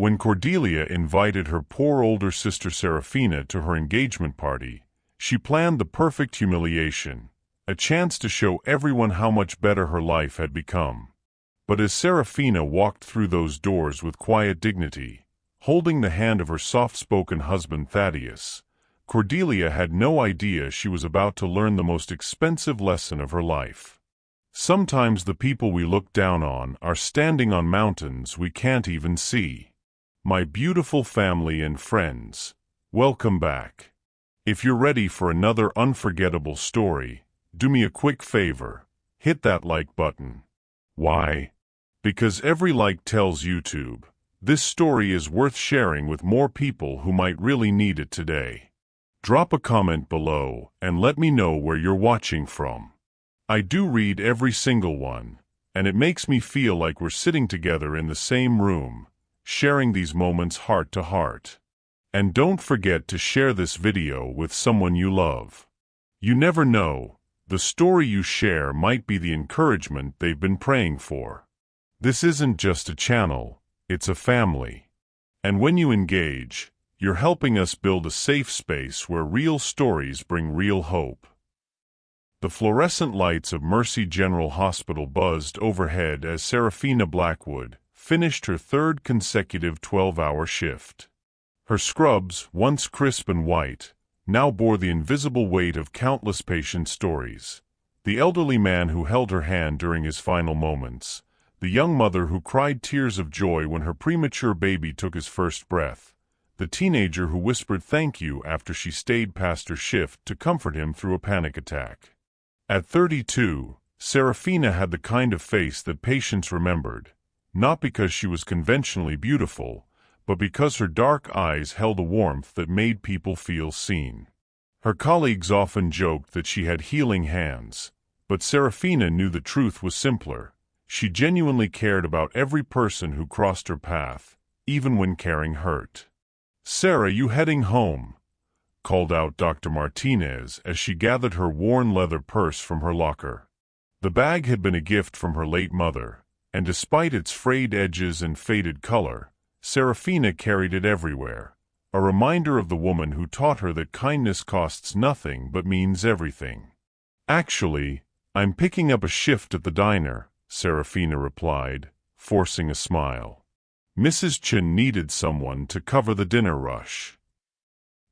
When Cordelia invited her poor older sister Seraphina to her engagement party, she planned the perfect humiliation, a chance to show everyone how much better her life had become. But as Seraphina walked through those doors with quiet dignity, holding the hand of her soft-spoken husband Thaddeus, Cordelia had no idea she was about to learn the most expensive lesson of her life. Sometimes the people we look down on are standing on mountains we can't even see. My beautiful family and friends, welcome back. If you're ready for another unforgettable story, do me a quick favor, hit that like button. Why? Because every like tells YouTube, this story is worth sharing with more people who might really need it today. Drop a comment below and let me know where you're watching from. I do read every single one, and it makes me feel like we're sitting together in the same room, sharing these moments heart to heart. And don't forget to share this video with someone you love. You never know, the story you share might be the encouragement they've been praying for. This isn't just a channel, it's a family. And when you engage, you're helping us build a safe space where real stories bring real hope. The fluorescent lights of Mercy General Hospital buzzed overhead as Seraphina Blackwood finished her third consecutive 12-hour shift. Her scrubs, once crisp and white, now bore the invisible weight of countless patient stories. The elderly man who held her hand during his final moments, the young mother who cried tears of joy when her premature baby took his first breath, the teenager who whispered thank you after she stayed past her shift to comfort him through a panic attack. At 32, Seraphina had the kind of face that patients remembered, not because she was conventionally beautiful, but because her dark eyes held a warmth that made people feel seen. Her colleagues often joked that she had healing hands, but Seraphina knew the truth was simpler. She genuinely cared about every person who crossed her path, even when caring hurt. "Sarah, you heading home?" called out Dr. Martinez as she gathered her worn leather purse from her locker. The bag had been a gift from her late mother, and despite its frayed edges and faded color, Seraphina carried it everywhere, a reminder of the woman who taught her that kindness costs nothing but means everything. "Actually, I'm picking up a shift at the diner," Seraphina replied, forcing a smile. Mrs. Chen needed someone to cover the dinner rush.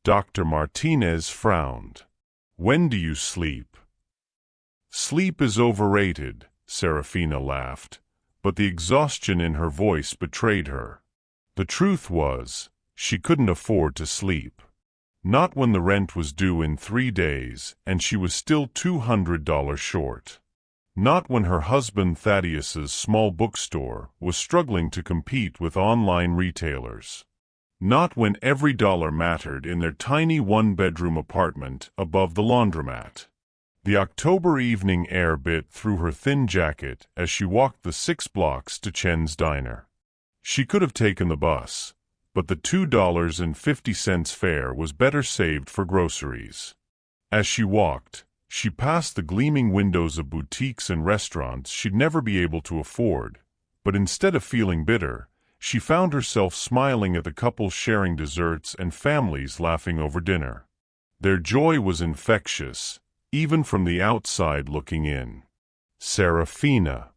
Dr. Martinez frowned. "When do you sleep?" "Sleep is overrated," Seraphina laughed, but the exhaustion in her voice betrayed her. The truth was, she couldn't afford to sleep. Not when the rent was due in 3 days and she was still $200 short. Not when her husband Thaddeus's small bookstore was struggling to compete with online retailers. Not when every dollar mattered in their tiny one-bedroom apartment above the laundromat. The October evening air bit through her thin jacket as she walked the 6 blocks to Chen's diner. She could have taken the bus, but the $2.50 fare was better saved for groceries. As she walked, she passed the gleaming windows of boutiques and restaurants she'd never be able to afford, but instead of feeling bitter, she found herself smiling at the couples sharing desserts and families laughing over dinner. Their joy was infectious, even from the outside looking in. "Seraphina,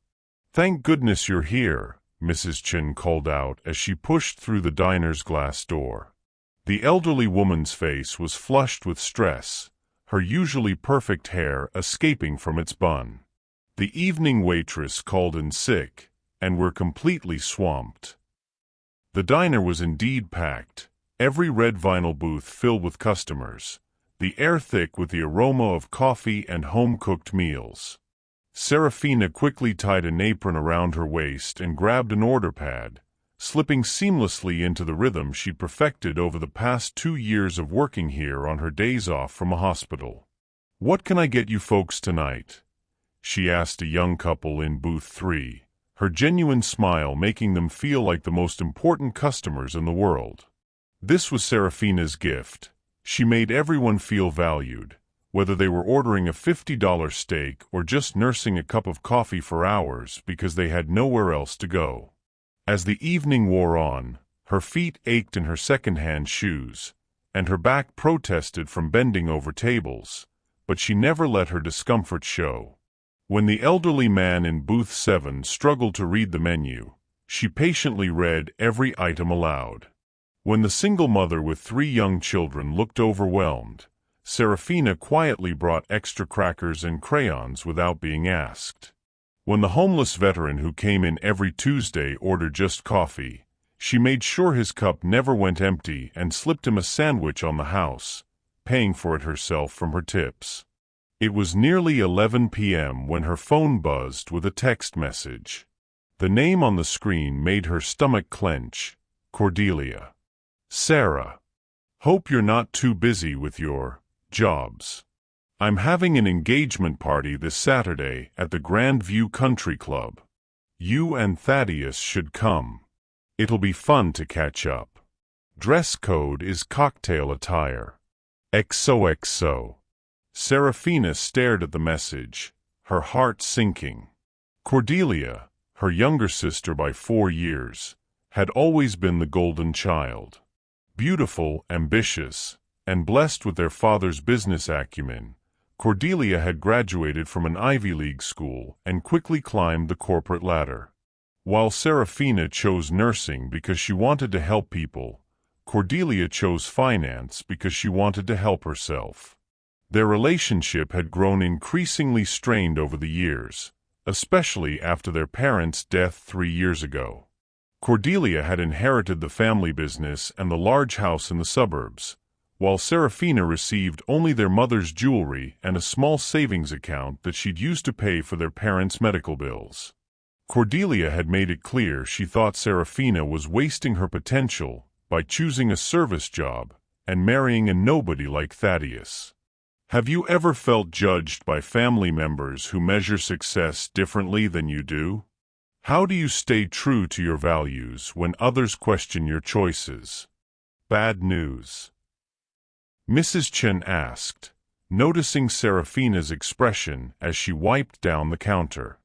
thank goodness you're here," Mrs. Chen called out as she pushed through the diner's glass door. The elderly woman's face was flushed with stress, her usually perfect hair escaping from its bun. The evening waitress called in sick, and we're completely swamped. The diner was indeed packed, every red vinyl booth filled with customers, the air thick with the aroma of coffee and home-cooked meals. Seraphina quickly tied an apron around her waist and grabbed an order pad, slipping seamlessly into the rhythm she'd perfected over the past 2 years of working here on her days off from a hospital. "What can I get you folks tonight?" she asked a young couple in booth 3, her genuine smile making them feel like the most important customers in the world. This was Seraphina's gift. She made everyone feel valued, whether they were ordering a $50 steak or just nursing a cup of coffee for hours because they had nowhere else to go. As the evening wore on, Her feet ached in her second-hand shoes, and her back protested from bending over tables, but she never let her discomfort show. When the elderly man in booth 7 struggled to read the menu, she patiently read every item aloud. When the single mother with 3 young children looked overwhelmed, Seraphina quietly brought extra crackers and crayons without being asked. When the homeless veteran who came in every Tuesday ordered just coffee, she made sure his cup never went empty and slipped him a sandwich on the house, paying for it herself from her tips. It was nearly 11 p.m. when her phone buzzed with a text message. The name on the screen made her stomach clench. Cordelia. Sarah. Hope you're not too busy with your jobs. I'm having an engagement party this Saturday at the Grandview Country Club. You and Thaddeus should come. It'll be fun to catch up. Dress code is cocktail attire. XOXO. Seraphina stared at the message, her heart sinking. Cordelia, her younger sister by 4 years, had always been the golden child. Beautiful, ambitious, and blessed with their father's business acumen, Cordelia had graduated from an Ivy League school and quickly climbed the corporate ladder. While Seraphina chose nursing because she wanted to help people, Cordelia chose finance because she wanted to help herself. Their relationship had grown increasingly strained over the years, especially after their parents' death 3 years ago. Cordelia had inherited the family business and the large house in the suburbs, while Seraphina received only their mother's jewelry and a small savings account that she'd used to pay for their parents' medical bills. Cordelia had made it clear she thought Seraphina was wasting her potential by choosing a service job and marrying a nobody like Thaddeus. Have you ever felt judged by family members who measure success differently than you do? How do you stay true to your values when others question your choices? Bad news. Mrs. Chen asked, noticing Seraphina's expression as she wiped down the counter.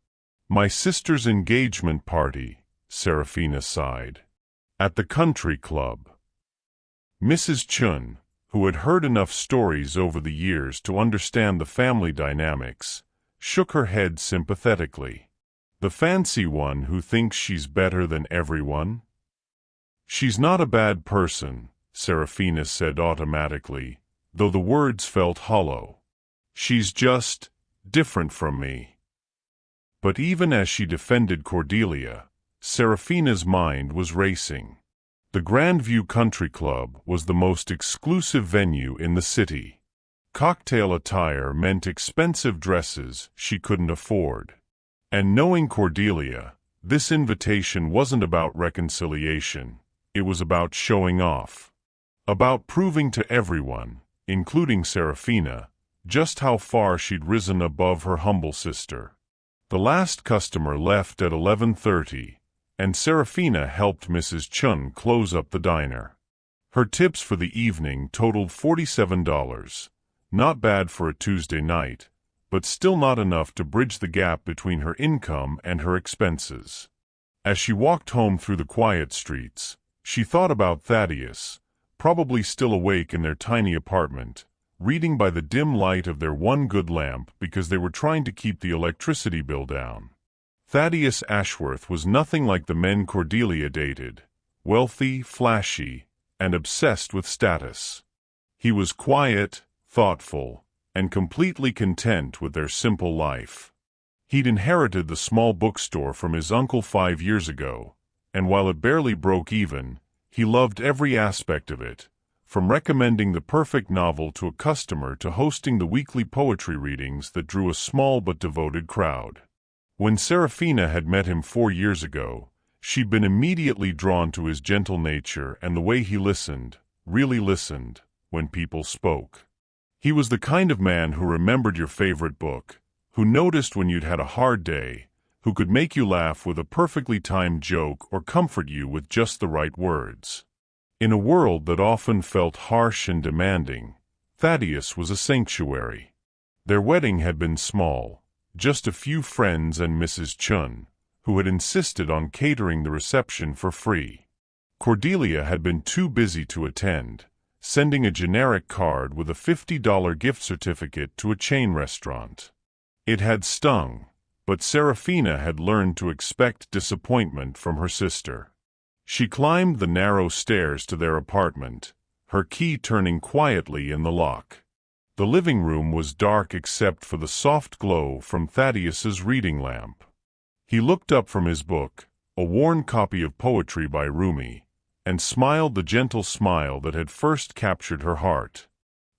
My sister's engagement party, Seraphina sighed. At the country club. Mrs. Chen, who had heard enough stories over the years to understand the family dynamics, shook her head sympathetically. The fancy one who thinks she's better than everyone? She's not a bad person, Seraphina said automatically, though the words felt hollow. She's just different from me. But even as she defended Cordelia, Seraphina's mind was racing. The Grandview Country Club was the most exclusive venue in the city. Cocktail attire meant expensive dresses she couldn't afford. And knowing Cordelia, this invitation wasn't about reconciliation, it was about showing off. About proving to everyone, including Seraphina, just how far she'd risen above her humble sister. The last customer left at 11:30, and Seraphina helped Mrs. Chun close up the diner. Her tips for the evening totaled $47, not bad for a Tuesday night, but still not enough to bridge the gap between her income and her expenses. As she walked home through the quiet streets, she thought about Thaddeus, probably still awake in their tiny apartment, reading by the dim light of their one good lamp because they were trying to keep the electricity bill down. Thaddeus Ashworth was nothing like the men Cordelia dated, wealthy, flashy, and obsessed with status. He was quiet, thoughtful, and completely content with their simple life. He'd inherited the small bookstore from his uncle 5 years ago, and while it barely broke even, he loved every aspect of it, from recommending the perfect novel to a customer to hosting the weekly poetry readings that drew a small but devoted crowd. When Seraphina had met him 4 years ago, she'd been immediately drawn to his gentle nature and the way he listened, really listened, when people spoke. He was the kind of man who remembered your favorite book, who noticed when you'd had a hard day, who could make you laugh with a perfectly timed joke or comfort you with just the right words. In a world that often felt harsh and demanding, Thaddeus was a sanctuary. Their wedding had been small, just a few friends and Mrs. Chun, who had insisted on catering the reception for free. Cordelia had been too busy to attend, sending a generic card with a $50 gift certificate to a chain restaurant. It had stung, but Seraphina had learned to expect disappointment from her sister. She climbed the narrow stairs to their apartment, her key turning quietly in the lock. The living room was dark except for the soft glow from Thaddeus's reading lamp. He looked up from his book, a worn copy of poetry by Rumi, and smiled the gentle smile that had first captured her heart.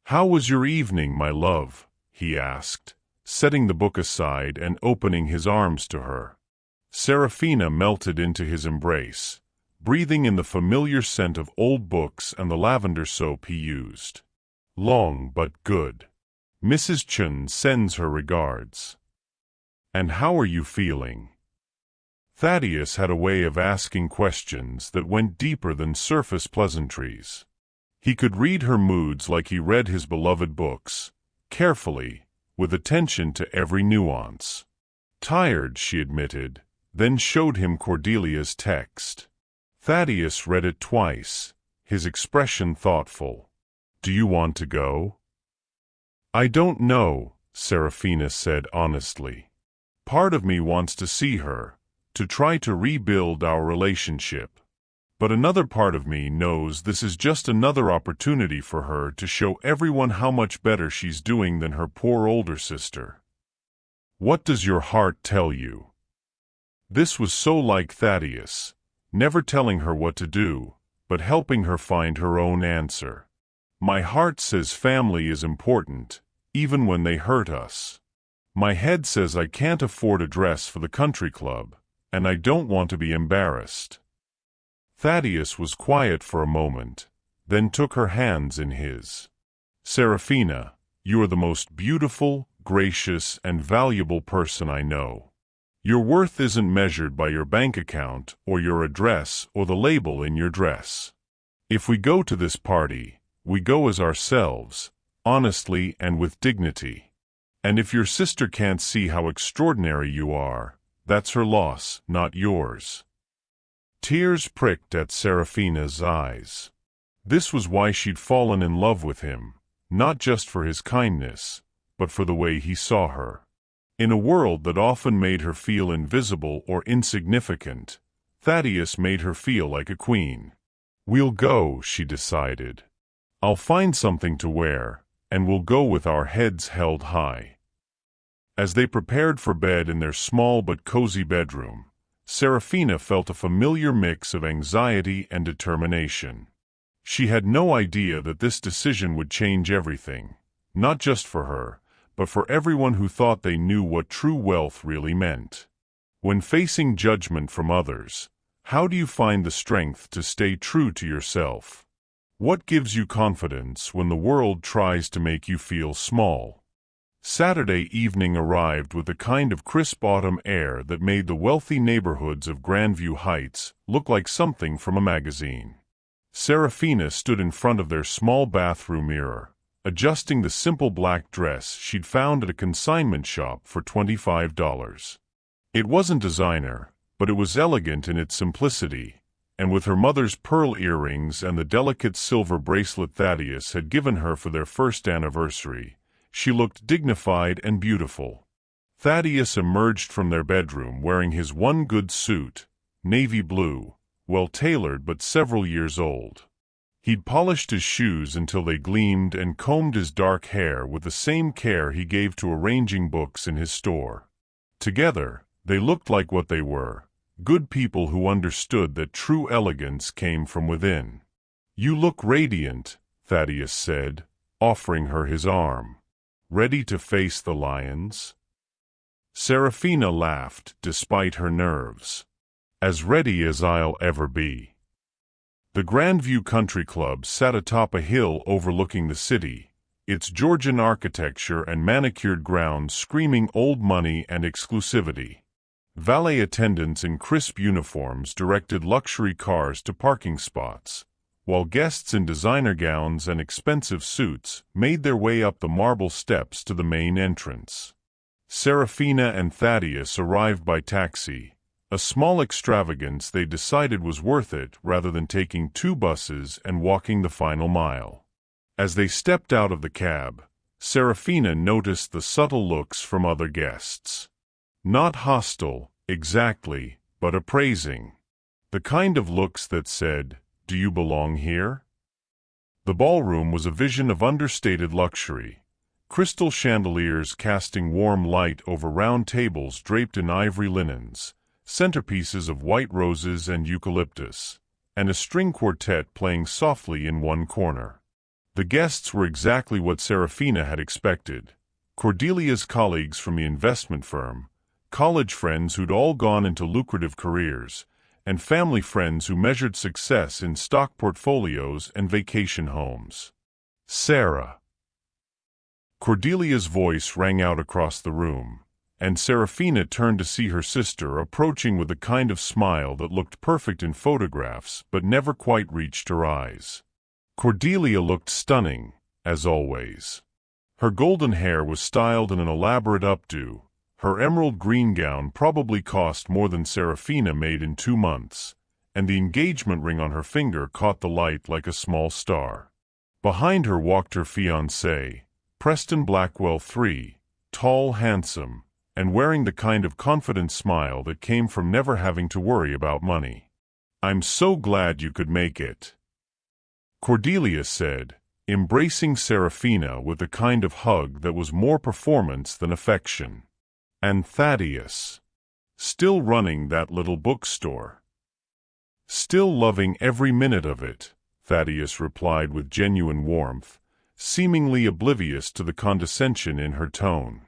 "How was your evening, my love?" he asked, setting the book aside and opening his arms to her. Seraphina melted into his embrace, breathing in the familiar scent of old books and the lavender soap he used. "Long but good. Mrs. Chun sends her regards. And how are you feeling?" Thaddeus had a way of asking questions that went deeper than surface pleasantries. He could read her moods like he read his beloved books, carefully, with attention to every nuance. "Tired," she admitted, then showed him Cordelia's text. Thaddeus read it twice, his expression thoughtful. "Do you want to go?" "I don't know," Seraphina said honestly. "Part of me wants to see her, to try to rebuild our relationship. But another part of me knows this is just another opportunity for her to show everyone how much better she's doing than her poor older sister." "What does your heart tell you?" This was so like Thaddeus, never telling her what to do, but helping her find her own answer. "My heart says family is important, even when they hurt us. My head says I can't afford a dress for the country club, and I don't want to be embarrassed." Thaddeus was quiet for a moment, then took her hands in his. "Seraphina, you are the most beautiful, gracious, and valuable person I know. Your worth isn't measured by your bank account or your address or the label in your dress. If we go to this party, we go as ourselves, honestly and with dignity. And if your sister can't see how extraordinary you are, that's her loss, not yours." Tears pricked at Seraphina's eyes. This was why she'd fallen in love with him, not just for his kindness, but for the way he saw her. In a world that often made her feel invisible or insignificant, Thaddeus made her feel like a queen. "We'll go," she decided. "I'll find something to wear, and we'll go with our heads held high." As they prepared for bed in their small but cozy bedroom, Seraphina felt a familiar mix of anxiety and determination. She had no idea that this decision would change everything, not just for her, but for everyone who thought they knew what true wealth really meant. When facing judgment from others, how do you find the strength to stay true to yourself? What gives you confidence when the world tries to make you feel small? Saturday evening arrived with a kind of crisp autumn air that made the wealthy neighborhoods of Grandview Heights look like something from a magazine. Seraphina stood in front of their small bathroom mirror, adjusting the simple black dress she'd found at a consignment shop for $25. It wasn't designer, but it was elegant in its simplicity, and with her mother's pearl earrings and the delicate silver bracelet Thaddeus had given her for their first anniversary, she looked dignified and beautiful. Thaddeus emerged from their bedroom wearing his one good suit, navy blue, well-tailored but several years old. He'd polished his shoes until they gleamed and combed his dark hair with the same care he gave to arranging books in his store. Together, they looked like what they were, good people who understood that true elegance came from within. "You look radiant," Thaddeus said, offering her his arm. "Ready to face the lions?" Seraphina laughed, despite her nerves. "As ready as I'll ever be." The Grandview Country Club sat atop a hill overlooking the city, its Georgian architecture and manicured grounds screaming old money and exclusivity. Valet attendants in crisp uniforms directed luxury cars to parking spots, while guests in designer gowns and expensive suits made their way up the marble steps to the main entrance. Seraphina and Thaddeus arrived by taxi, a small extravagance they decided was worth it rather than taking 2 buses and walking the final mile. As they stepped out of the cab, Seraphina noticed the subtle looks from other guests. Not hostile, exactly, but appraising. The kind of looks that said, "Do you belong here?" The ballroom was a vision of understated luxury. Crystal chandeliers casting warm light over round tables draped in ivory linens, centerpieces of white roses and eucalyptus, and a string quartet playing softly in one corner. The guests were exactly what Seraphina had expected. Cordelia's colleagues from the investment firm, college friends who'd all gone into lucrative careers, and family friends who measured success in stock portfolios and vacation homes. Sarah. Cordelia's voice rang out across the room, and Seraphina turned to see her sister approaching with a kind of smile that looked perfect in photographs but never quite reached her eyes. Cordelia looked stunning, as always. Her golden hair was styled in an elaborate updo. Her emerald green gown probably cost more than Seraphina made in 2 months, and the engagement ring on her finger caught the light like a small star. Behind her walked her fiancé, Preston Blackwell III, tall, handsome, and wearing the kind of confident smile that came from never having to worry about money. "I'm so glad you could make it," Cordelia said, embracing Seraphina with a kind of hug that was more performance than affection. "And Thaddeus? Still running that little bookstore?" "Still loving every minute of it," Thaddeus replied with genuine warmth, seemingly oblivious to the condescension in her tone.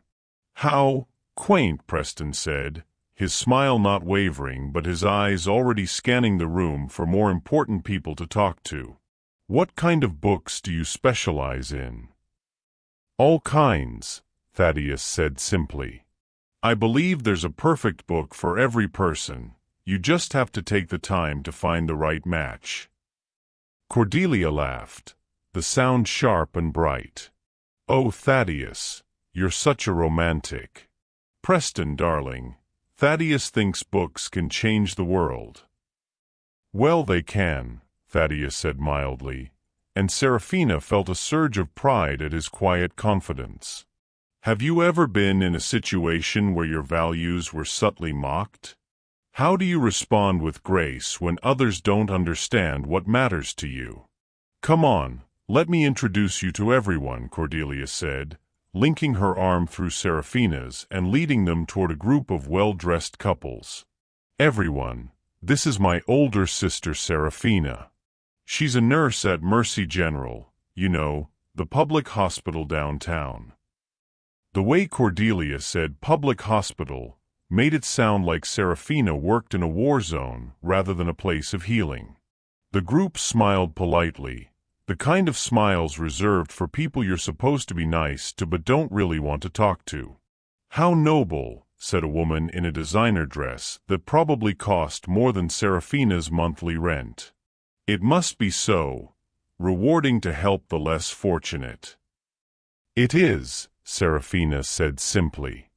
"How quaint," Preston said, his smile not wavering but his eyes already scanning the room for more important people to talk to. "What kind of books do you specialize in?" "All kinds," Thaddeus said simply. "I believe there's a perfect book for every person. You just have to take the time to find the right match." Cordelia laughed, the sound sharp and bright. "Oh, Thaddeus, you're such a romantic." "Preston, darling, Thaddeus thinks books can change the world." "Well, they can," Thaddeus said mildly, and Seraphina felt a surge of pride at his quiet confidence. "Have you ever been in a situation where your values were subtly mocked? How do you respond with grace when others don't understand what matters to you?" "Come on, let me introduce you to everyone," Cordelia said, linking her arm through Seraphina's and leading them toward a group of well-dressed couples. "Everyone, this is my older sister Seraphina. She's a nurse at Mercy General, you know, the public hospital downtown." The way Cordelia said public hospital made it sound like Seraphina worked in a war zone rather than a place of healing. The group smiled politely, the kind of smiles reserved for people you're supposed to be nice to but don't really want to talk to. "How noble," said a woman in a designer dress that probably cost more than Seraphina's monthly rent. "It must be so rewarding to help the less fortunate." "It is," Seraphina said simply.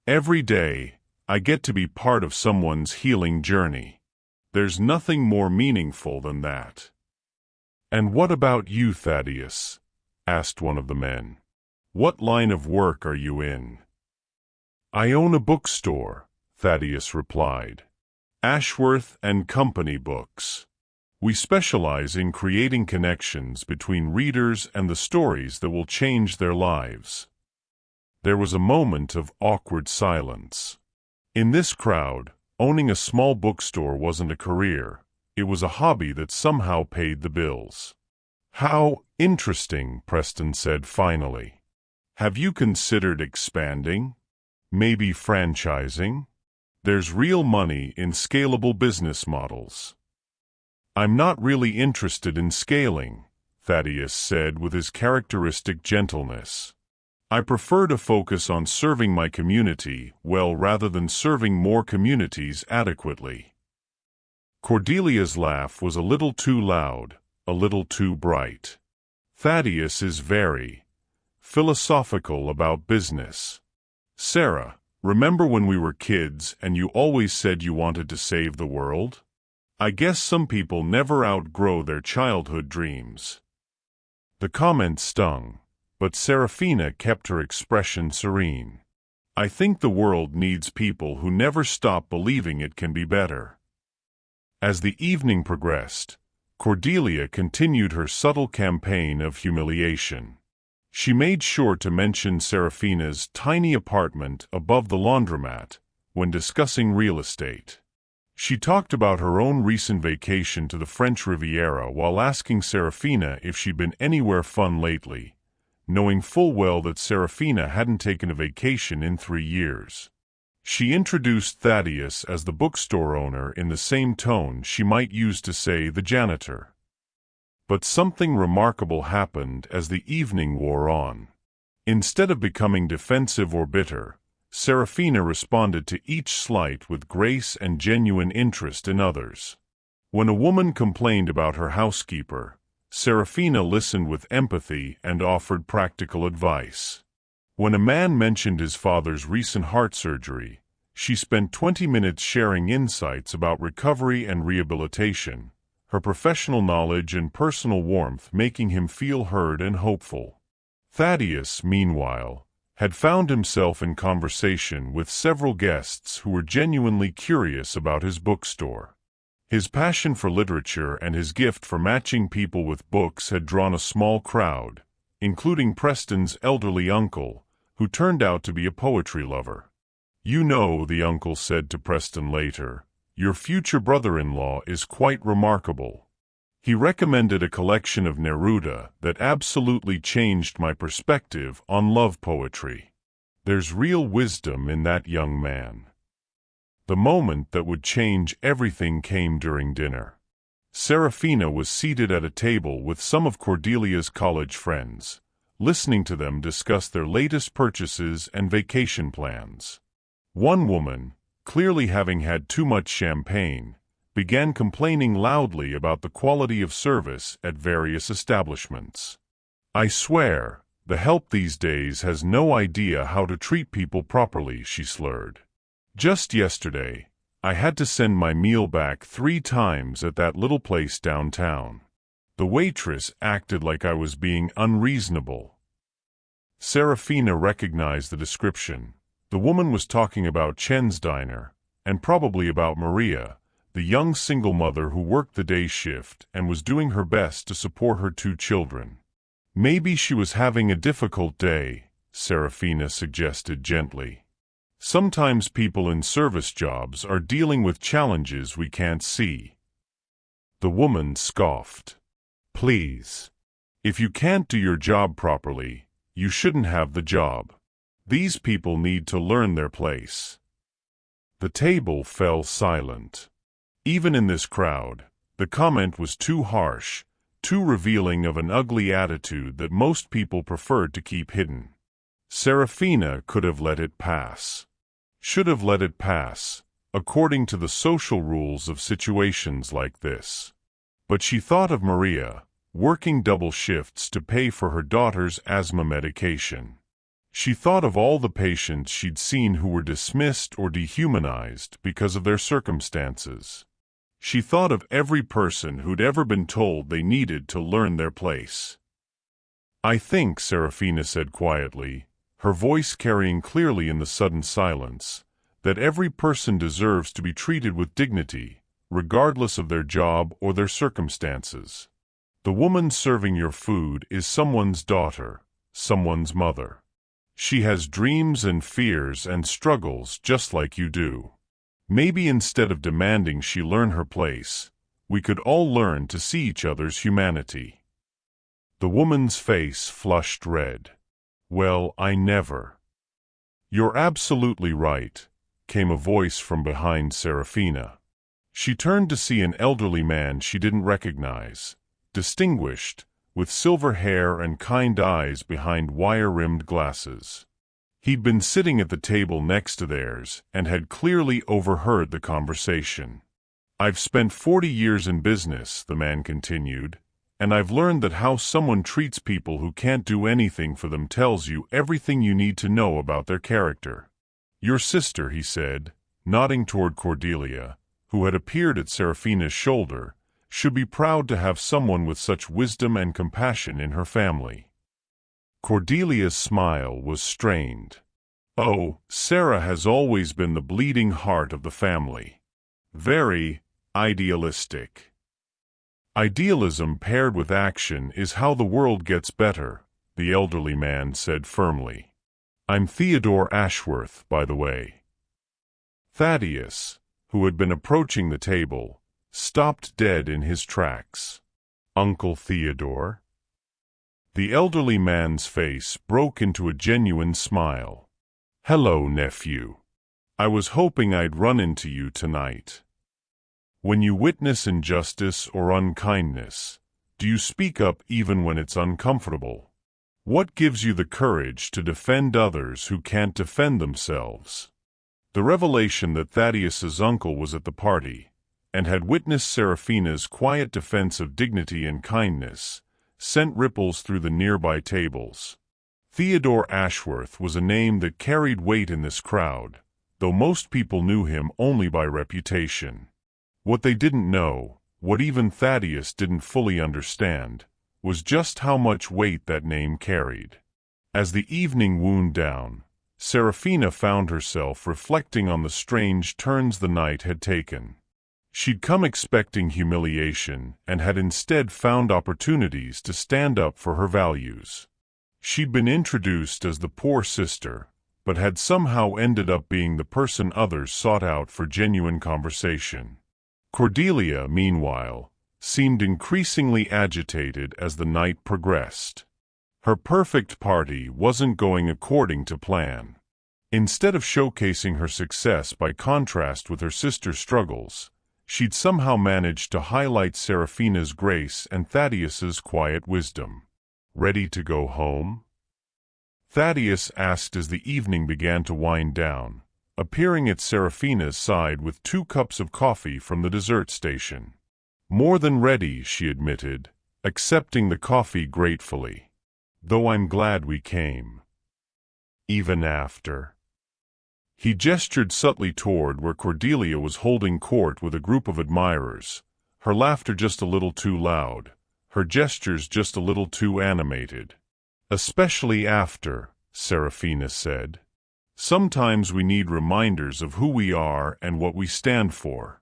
"Every day, I get to be part of someone's healing journey. There's nothing more meaningful than that." "And what about you, Thaddeus?" asked one of the men. "What line of work are you in?" "I own a bookstore," Thaddeus replied. "Ashworth and Company Books. We specialize in creating connections between readers and the stories that will change their lives." There was a moment of awkward silence. In this crowd, owning a small bookstore wasn't a career. It was a hobby that somehow paid the bills. "How interesting," Preston said finally. "Have you considered expanding? Maybe franchising? There's real money in scalable business models." "I'm not really interested in scaling," Thaddeus said with his characteristic gentleness. "I prefer to focus on serving my community well rather than serving more communities adequately." Cordelia's laugh was a little too loud, a little too bright. "Thaddeus is very philosophical about business. Sarah, Remember when we were kids and you always said you wanted to save the world? I guess some people never outgrow their childhood dreams. The comment stung, but Seraphina kept her expression serene. I think the world needs people who never stop believing it can be better. As the evening progressed, Cordelia continued her subtle campaign of humiliation. She made sure to mention Seraphina's tiny apartment above the laundromat when discussing real estate. She talked about her own recent vacation to the French Riviera while asking Seraphina if she'd been anywhere fun lately, knowing full well that Seraphina hadn't taken a vacation in 3 years. She introduced Thaddeus as the bookstore owner in the same tone she might use to say the janitor. But something remarkable happened as the evening wore on. Instead of becoming defensive or bitter, Seraphina responded to each slight with grace and genuine interest in others. When a woman complained about her housekeeper, Seraphina listened with empathy and offered practical advice. When a man mentioned his father's recent heart surgery, she spent 20 minutes sharing insights about recovery and rehabilitation, her professional knowledge and personal warmth making him feel heard and hopeful. Thaddeus, meanwhile, had found himself in conversation with several guests who were genuinely curious about his bookstore. His passion for literature and his gift for matching people with books had drawn a small crowd, including Preston's elderly uncle, who turned out to be a poetry lover. "You know," the uncle said to Preston later, "your future brother-in-law is quite remarkable. He recommended a collection of Neruda that absolutely changed my perspective on love poetry. There's real wisdom in that young man." The moment that would change everything came during dinner. Seraphina was seated at a table with some of Cordelia's college friends, listening to them discuss their latest purchases and vacation plans. One woman, clearly having had too much champagne, began complaining loudly about the quality of service at various establishments. "I swear, the help these days has no idea how to treat people properly," she slurred. "Just yesterday, I had to send my meal back 3 times at that little place downtown. The waitress acted like I was being unreasonable." Seraphina recognized the description. The woman was talking about Chen's diner, and probably about Maria, the young single mother who worked the day shift and was doing her best to support her 2 children. "Maybe she was having a difficult day," Seraphina suggested gently. "Sometimes people in service jobs are dealing with challenges we can't see." The woman scoffed. "Please. If you can't do your job properly, you shouldn't have the job. These people need to learn their place." The table fell silent. Even in this crowd, the comment was too harsh, too revealing of an ugly attitude that most people preferred to keep hidden. Seraphina could have let it pass. Should have let it pass, according to the social rules of situations like this. But she thought of Maria, working double shifts to pay for her daughter's asthma medication. She thought of all the patients she'd seen who were dismissed or dehumanized because of their circumstances. She thought of every person who'd ever been told they needed to learn their place. "I think," Seraphina said quietly, her voice carrying clearly in the sudden silence, "that every person deserves to be treated with dignity, regardless of their job or their circumstances. The woman serving your food is someone's daughter, someone's mother. She has dreams and fears and struggles just like you do. Maybe instead of demanding she learn her place, we could all learn to see each other's humanity." The woman's face flushed red. "Well, I never." "You're absolutely right," came a voice from behind Seraphina. She turned to see an elderly man she didn't recognize, distinguished, with silver hair and kind eyes behind wire-rimmed glasses. He'd been sitting at the table next to theirs and had clearly overheard the conversation. "I've spent 40 years in business," the man continued, "and I've learned that how someone treats people who can't do anything for them tells you everything you need to know about their character. Your sister, he said, nodding toward Cordelia, who had appeared at Seraphina's shoulder, should be proud to have someone with such wisdom and compassion in her family. Cordelia's smile was strained. Oh, Sarah has always been the bleeding heart of the family. Very idealistic. Idealism paired with action is how the world gets better, the elderly man said firmly. I'm Theodore Ashworth, by the way. Thaddeus, who had been approaching the table, stopped dead in his tracks. Uncle Theodore? The elderly man's face broke into a genuine smile. Hello, nephew. I was hoping I'd run into you tonight. When you witness injustice or unkindness, do you speak up even when it's uncomfortable? What gives you the courage to defend others who can't defend themselves? The revelation that Thaddeus's uncle was at the party, and had witnessed Seraphina's quiet defense of dignity and kindness, sent ripples through the nearby tables. Theodore Ashworth was a name that carried weight in this crowd, though most people knew him only by reputation. What they didn't know, what even Thaddeus didn't fully understand, was just how much weight that name carried. As the evening wound down, Seraphina found herself reflecting on the strange turns the night had taken. She'd come expecting humiliation and had instead found opportunities to stand up for her values. She'd been introduced as the poor sister, but had somehow ended up being the person others sought out for genuine conversation. Cordelia, meanwhile, seemed increasingly agitated as the night progressed. Her perfect party wasn't going according to plan. Instead of showcasing her success by contrast with her sister's struggles, she'd somehow managed to highlight Seraphina's grace and Thaddeus's quiet wisdom. Ready to go home? Thaddeus asked as the evening began to wind down, appearing at Seraphina's side with 2 cups of coffee from the dessert station. More than ready, she admitted, accepting the coffee gratefully. Though I'm glad we came. Even after. He gestured subtly toward where Cordelia was holding court with a group of admirers, her laughter just a little too loud, her gestures just a little too animated. Especially after, Seraphina said. Sometimes we need reminders of who we are and what we stand for.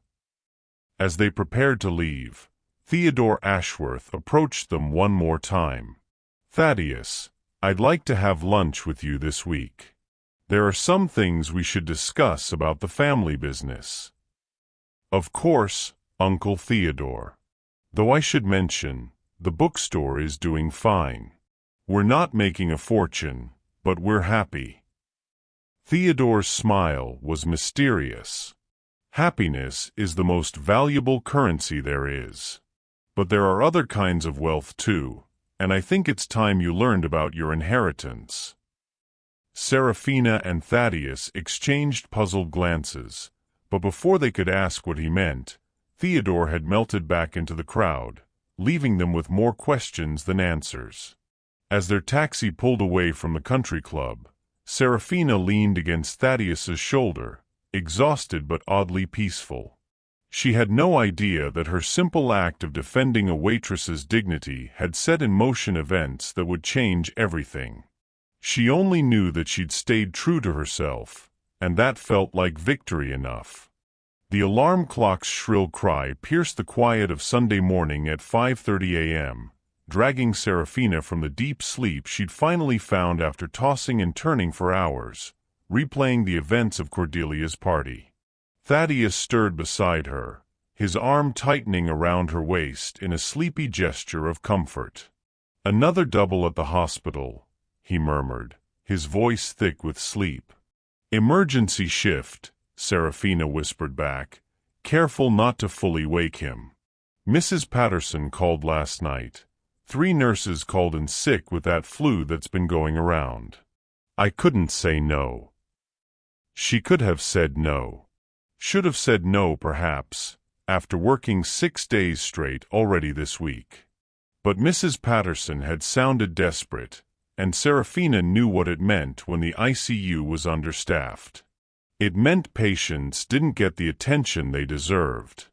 As they prepared to leave, Theodore Ashworth approached them one more time. Thaddeus, I'd like to have lunch with you this week. There are some things we should discuss about the family business. Of course, Uncle Theodore. Though I should mention, the bookstore is doing fine. We're not making a fortune, but we're happy. Theodore's smile was mysterious. Happiness is the most valuable currency there is. But there are other kinds of wealth too, and I think it's time you learned about your inheritance. Seraphina and Thaddeus exchanged puzzled glances, but before they could ask what he meant, Theodore had melted back into the crowd, leaving them with more questions than answers. As their taxi pulled away from the country club, Seraphina leaned against Thaddeus's shoulder, exhausted but oddly peaceful. She had no idea that her simple act of defending a waitress's dignity had set in motion events that would change everything. She only knew that she'd stayed true to herself, and that felt like victory enough. The alarm clock's shrill cry pierced the quiet of Sunday morning at 5:30 a.m., dragging Seraphina from the deep sleep she'd finally found after tossing and turning for hours, replaying the events of Cordelia's party. Thaddeus stirred beside her, his arm tightening around her waist in a sleepy gesture of comfort. "Another double at the hospital," he murmured, his voice thick with sleep. "Emergency shift," Seraphina whispered back, careful not to fully wake him. "Mrs. Patterson called last night. 3 nurses called in sick with that flu that's been going around. I couldn't say no." She could have said no. Should have said no, perhaps, after working 6 days straight already this week. But Mrs. Patterson had sounded desperate, and Seraphina knew what it meant when the ICU was understaffed. It meant patients didn't get the attention they deserved.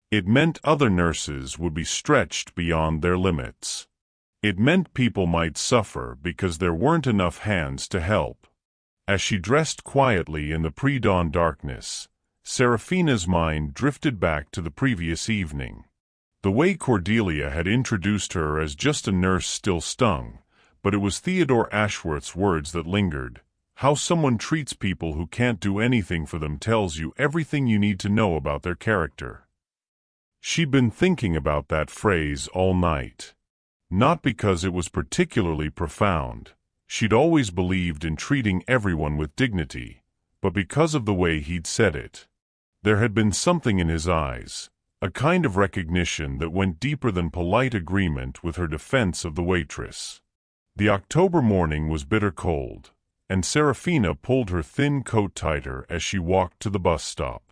It meant other nurses would be stretched beyond their limits. It meant people might suffer because there weren't enough hands to help. As she dressed quietly in the pre-dawn darkness, Seraphina's mind drifted back to the previous evening. The way Cordelia had introduced her as just a nurse still stung, but it was Theodore Ashworth's words that lingered. How someone treats people who can't do anything for them tells you everything you need to know about their character. She'd been thinking about that phrase all night. Not because it was particularly profound. She'd always believed in treating everyone with dignity, but because of the way he'd said it. There had been something in his eyes, a kind of recognition that went deeper than polite agreement with her defense of the waitress. The October morning was bitter cold, and Seraphina pulled her thin coat tighter as she walked to the bus stop.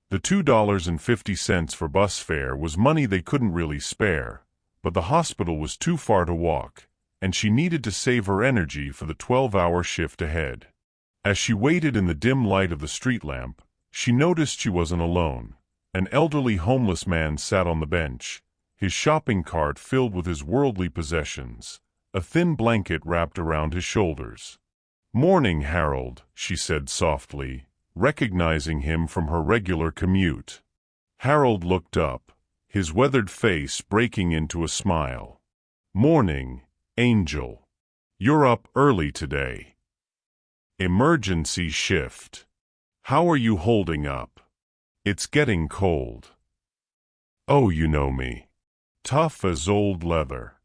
The $2.50 for bus fare was money they couldn't really spare, but the hospital was too far to walk, and she needed to save her energy for the 12-hour shift ahead. As she waited in the dim light of the street lamp, she noticed she wasn't alone. An elderly homeless man sat on the bench, his shopping cart filled with his worldly possessions, a thin blanket wrapped around his shoulders. "Morning, Harold," she said softly, recognizing him from her regular commute. Harold looked up, his weathered face breaking into a smile. "Morning, Angel. You're up early today." "Emergency shift. How are you holding up? It's getting cold." "Oh, you know me. Tough as old leather."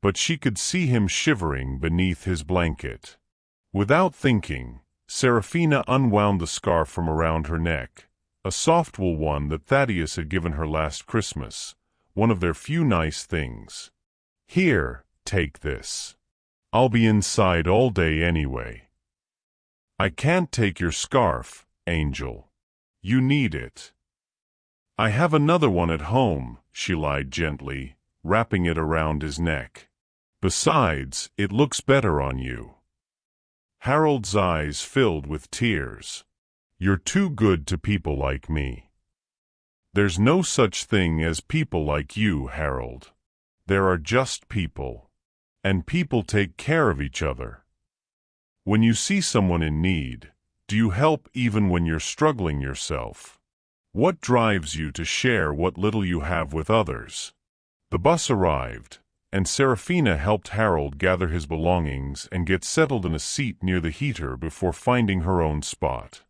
But she could see him shivering beneath his blanket. Without thinking, Seraphina unwound the scarf from around her neck, a soft wool one that Thaddeus had given her last Christmas, one of their few nice things. "Here, take this. I'll be inside all day anyway." "I can't take your scarf, Angel. You need it." "I have another one at home," she lied gently, wrapping it around his neck. "Besides, it looks better on you." Harold's eyes filled with tears. "You're too good to people like me." "There's no such thing as people like you, Harold. There are just people. And people take care of each other. When you see someone in need, do you help even when you're struggling yourself? What drives you to share what little you have with others?" The bus arrived, and Seraphina helped Harold gather his belongings and get settled in a seat near the heater before finding her own spot.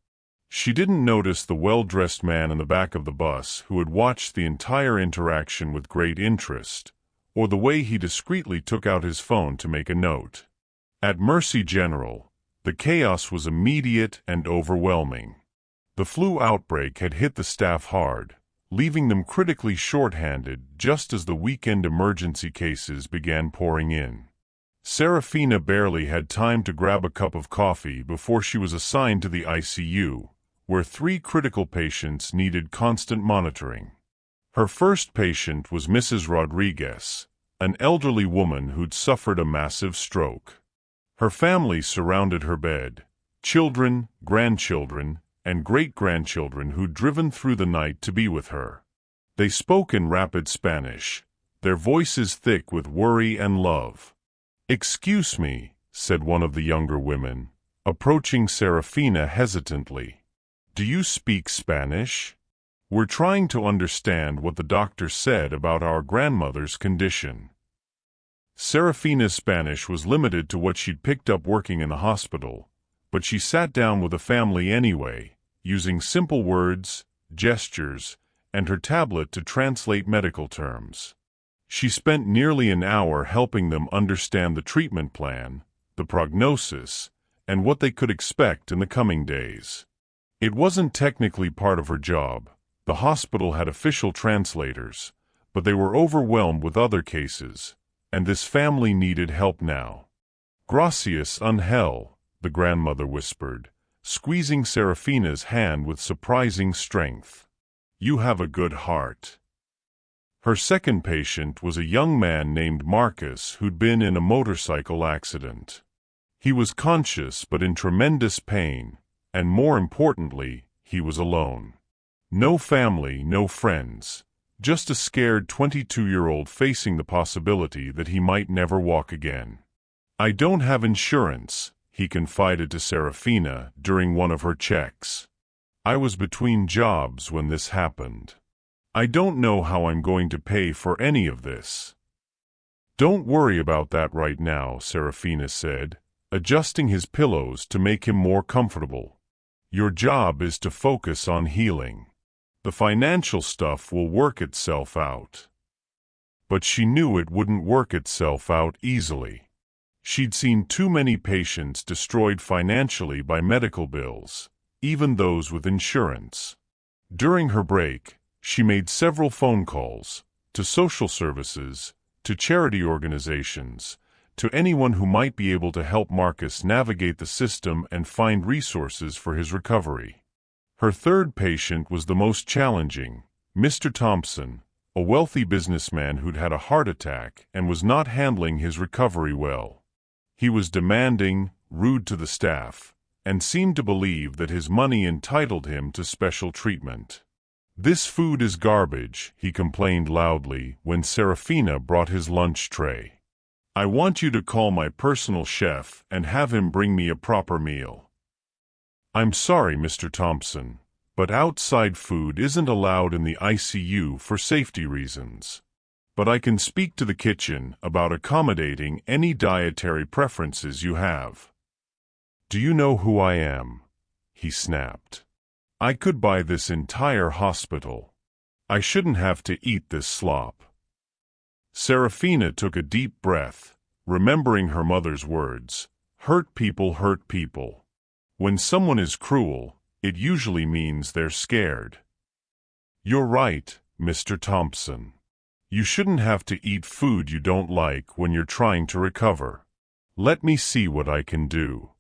She didn't notice the well-dressed man in the back of the bus who had watched the entire interaction with great interest, or the way he discreetly took out his phone to make a note. At Mercy General, the chaos was immediate and overwhelming. The flu outbreak had hit the staff hard, leaving them critically short-handed just as the weekend emergency cases began pouring in. Seraphina barely had time to grab a cup of coffee before she was assigned to the ICU, where 3 critical patients needed constant monitoring. Her first patient was Mrs. Rodriguez, an elderly woman who'd suffered a massive stroke. Her family surrounded her bed, children, grandchildren, and great-grandchildren who'd driven through the night to be with her. They spoke in rapid Spanish, their voices thick with worry and love. "Excuse me," said one of the younger women, approaching Seraphina hesitantly. "Do you speak Spanish? We're trying to understand what the doctor said about our grandmother's condition." Seraphina's Spanish was limited to what she'd picked up working in the hospital, but she sat down with the family anyway, using simple words, gestures, and her tablet to translate medical terms. She spent nearly an hour helping them understand the treatment plan, the prognosis, and what they could expect in the coming days. It wasn't technically part of her job. The hospital had official translators, but they were overwhelmed with other cases, and this family needed help now. "Gracias, Ángel," the grandmother whispered, squeezing Seraphina's hand with surprising strength. "You have a good heart." Her second patient was a young man named Marcus who'd been in a motorcycle accident. He was conscious but in tremendous pain, And more importantly, he was alone. No family, no friends. Just a scared 22-year-old facing the possibility that he might never walk again. "I don't have insurance," he confided to Seraphina during one of her checks. "I was between jobs when this happened. I don't know how I'm going to pay for any of this." "Don't worry about that right now," Seraphina said, adjusting his pillows to make him more comfortable. "Your job is to focus on healing. The financial stuff will work itself out." But she knew it wouldn't work itself out easily. She'd seen too many patients destroyed financially by medical bills, even those with insurance. During her break, she made several phone calls to social services, to charity organizations, to anyone who might be able to help Marcus navigate the system and find resources for his recovery. Her third patient was the most challenging, Mr. Thompson, a wealthy businessman who'd had a heart attack and was not handling his recovery well. He was demanding, rude to the staff, and seemed to believe that his money entitled him to special treatment. "This food is garbage," he complained loudly when Seraphina brought his lunch tray. "I want you to call my personal chef and have him bring me a proper meal." "I'm sorry, Mr. Thompson, but outside food isn't allowed in the ICU for safety reasons. But I can speak to the kitchen about accommodating any dietary preferences you have." "Do you know who I am?" he snapped. "I could buy this entire hospital. I shouldn't have to eat this slop." Seraphina took a deep breath, remembering her mother's words, "Hurt people hurt people." When someone is cruel, it usually means they're scared. "You're right, Mr. Thompson. You shouldn't have to eat food you don't like when you're trying to recover. Let me see what I can do."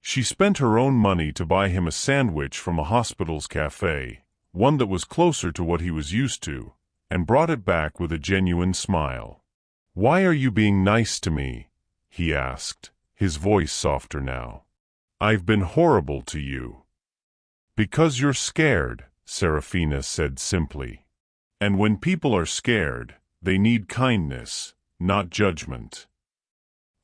She spent her own money to buy him a sandwich from a hospital's cafe, one that was closer to what he was used to, and brought it back with a genuine smile. "Why are you being nice to me?" he asked, his voice softer now. "I've been horrible to you." "Because you're scared," Seraphina said simply. "And when people are scared, they need kindness, not judgment."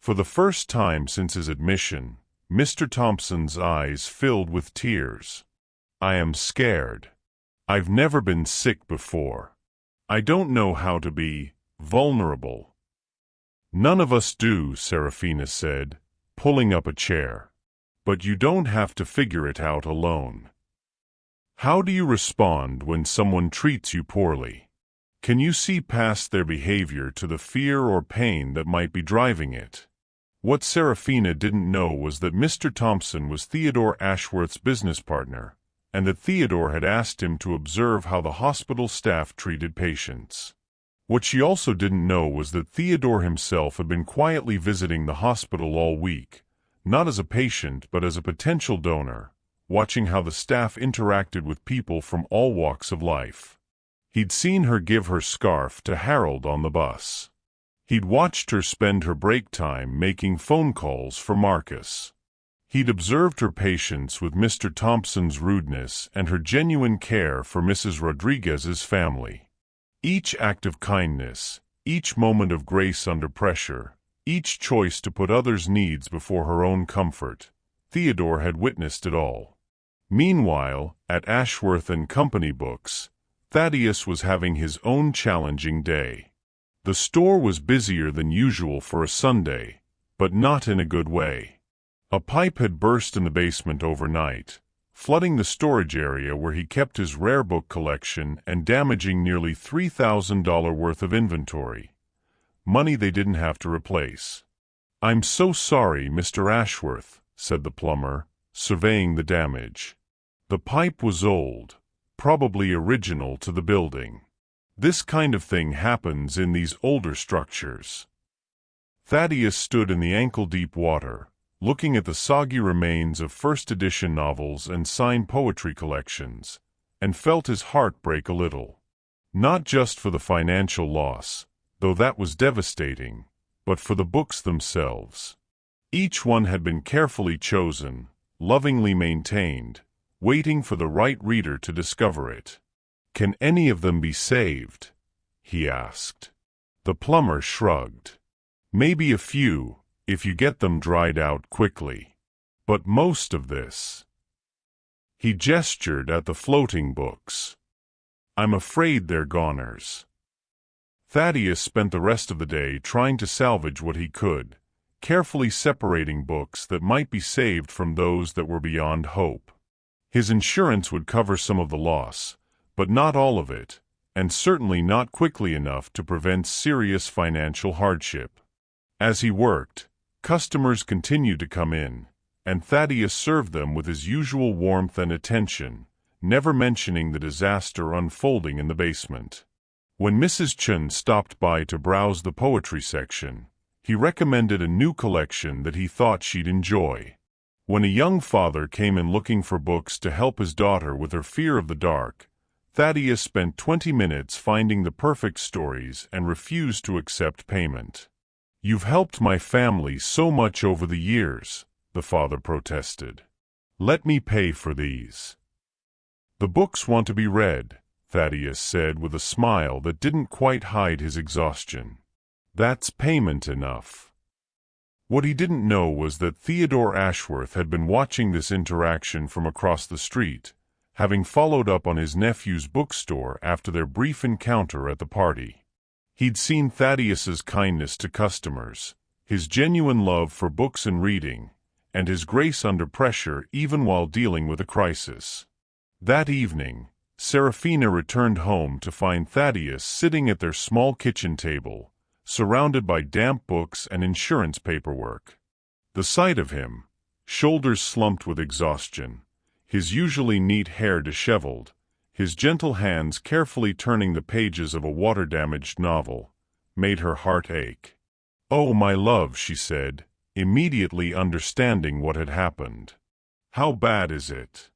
For the first time since his admission, Mr. Thompson's eyes filled with tears. "I am scared. I've never been sick before. I don't know how to be vulnerable." "None of us do," Seraphina said, pulling up a chair. "But you don't have to figure it out alone. How do you respond when someone treats you poorly? Can you see past their behavior to the fear or pain that might be driving it?" What Seraphina didn't know was that Mr. Thompson was Theodore Ashworth's business partner, and that Theodore had asked him to observe how the hospital staff treated patients. What she also didn't know was that Theodore himself had been quietly visiting the hospital all week, not as a patient but as a potential donor, watching how the staff interacted with people from all walks of life. He'd seen her give her scarf to Harold on the bus. He'd watched her spend her break time making phone calls for Marcus. He'd observed her patience with Mr. Thompson's rudeness and her genuine care for Mrs. Rodriguez's family. Each act of kindness, each moment of grace under pressure, each choice to put others' needs before her own comfort, Theodore had witnessed it all. Meanwhile, at Ashworth and Company Books, Thaddeus was having his own challenging day. The store was busier than usual for a Sunday, but not in a good way. A pipe had burst in the basement overnight, flooding the storage area where he kept his rare book collection and damaging nearly $3,000 worth of inventory. Money they didn't have to replace. "I'm so sorry, Mr. Ashworth," said the plumber, surveying the damage. The pipe was old, probably original to the building. This kind of thing happens in these older structures. Thaddeus stood in the ankle-deep water, looking at the soggy remains of first-edition novels and signed poetry collections, and felt his heart break a little. Not just for the financial loss, though that was devastating, but for the books themselves. Each one had been carefully chosen, lovingly maintained, waiting for the right reader to discover it. "Can any of them be saved?" he asked. The plumber shrugged. "Maybe a few, if you get them dried out quickly. But most of this." He gestured at the floating books. "I'm afraid they're goners." Thaddeus spent the rest of the day trying to salvage what he could, carefully separating books that might be saved from those that were beyond hope. His insurance would cover some of the loss, but not all of it, and certainly not quickly enough to prevent serious financial hardship. As he worked, customers continued to come in, and Thaddeus served them with his usual warmth and attention, never mentioning the disaster unfolding in the basement. When Mrs. Chun stopped by to browse the poetry section, he recommended a new collection that he thought she'd enjoy. When a young father came in looking for books to help his daughter with her fear of the dark, Thaddeus spent 20 minutes finding the perfect stories and refused to accept payment. "You've helped my family so much over the years," the father protested. "Let me pay for these." "The books want to be read," Thaddeus said with a smile that didn't quite hide his exhaustion. "That's payment enough." What he didn't know was that Theodore Ashworth had been watching this interaction from across the street, having followed up on his nephew's bookstore after their brief encounter at the party. He'd seen Thaddeus's kindness to customers, his genuine love for books and reading, and his grace under pressure even while dealing with a crisis. That evening, Seraphina returned home to find Thaddeus sitting at their small kitchen table, surrounded by damp books and insurance paperwork. The sight of him, shoulders slumped with exhaustion, his usually neat hair disheveled, his gentle hands carefully turning the pages of a water-damaged novel, made her heart ache. "Oh, my love," she said, immediately understanding what had happened. "How bad is it?"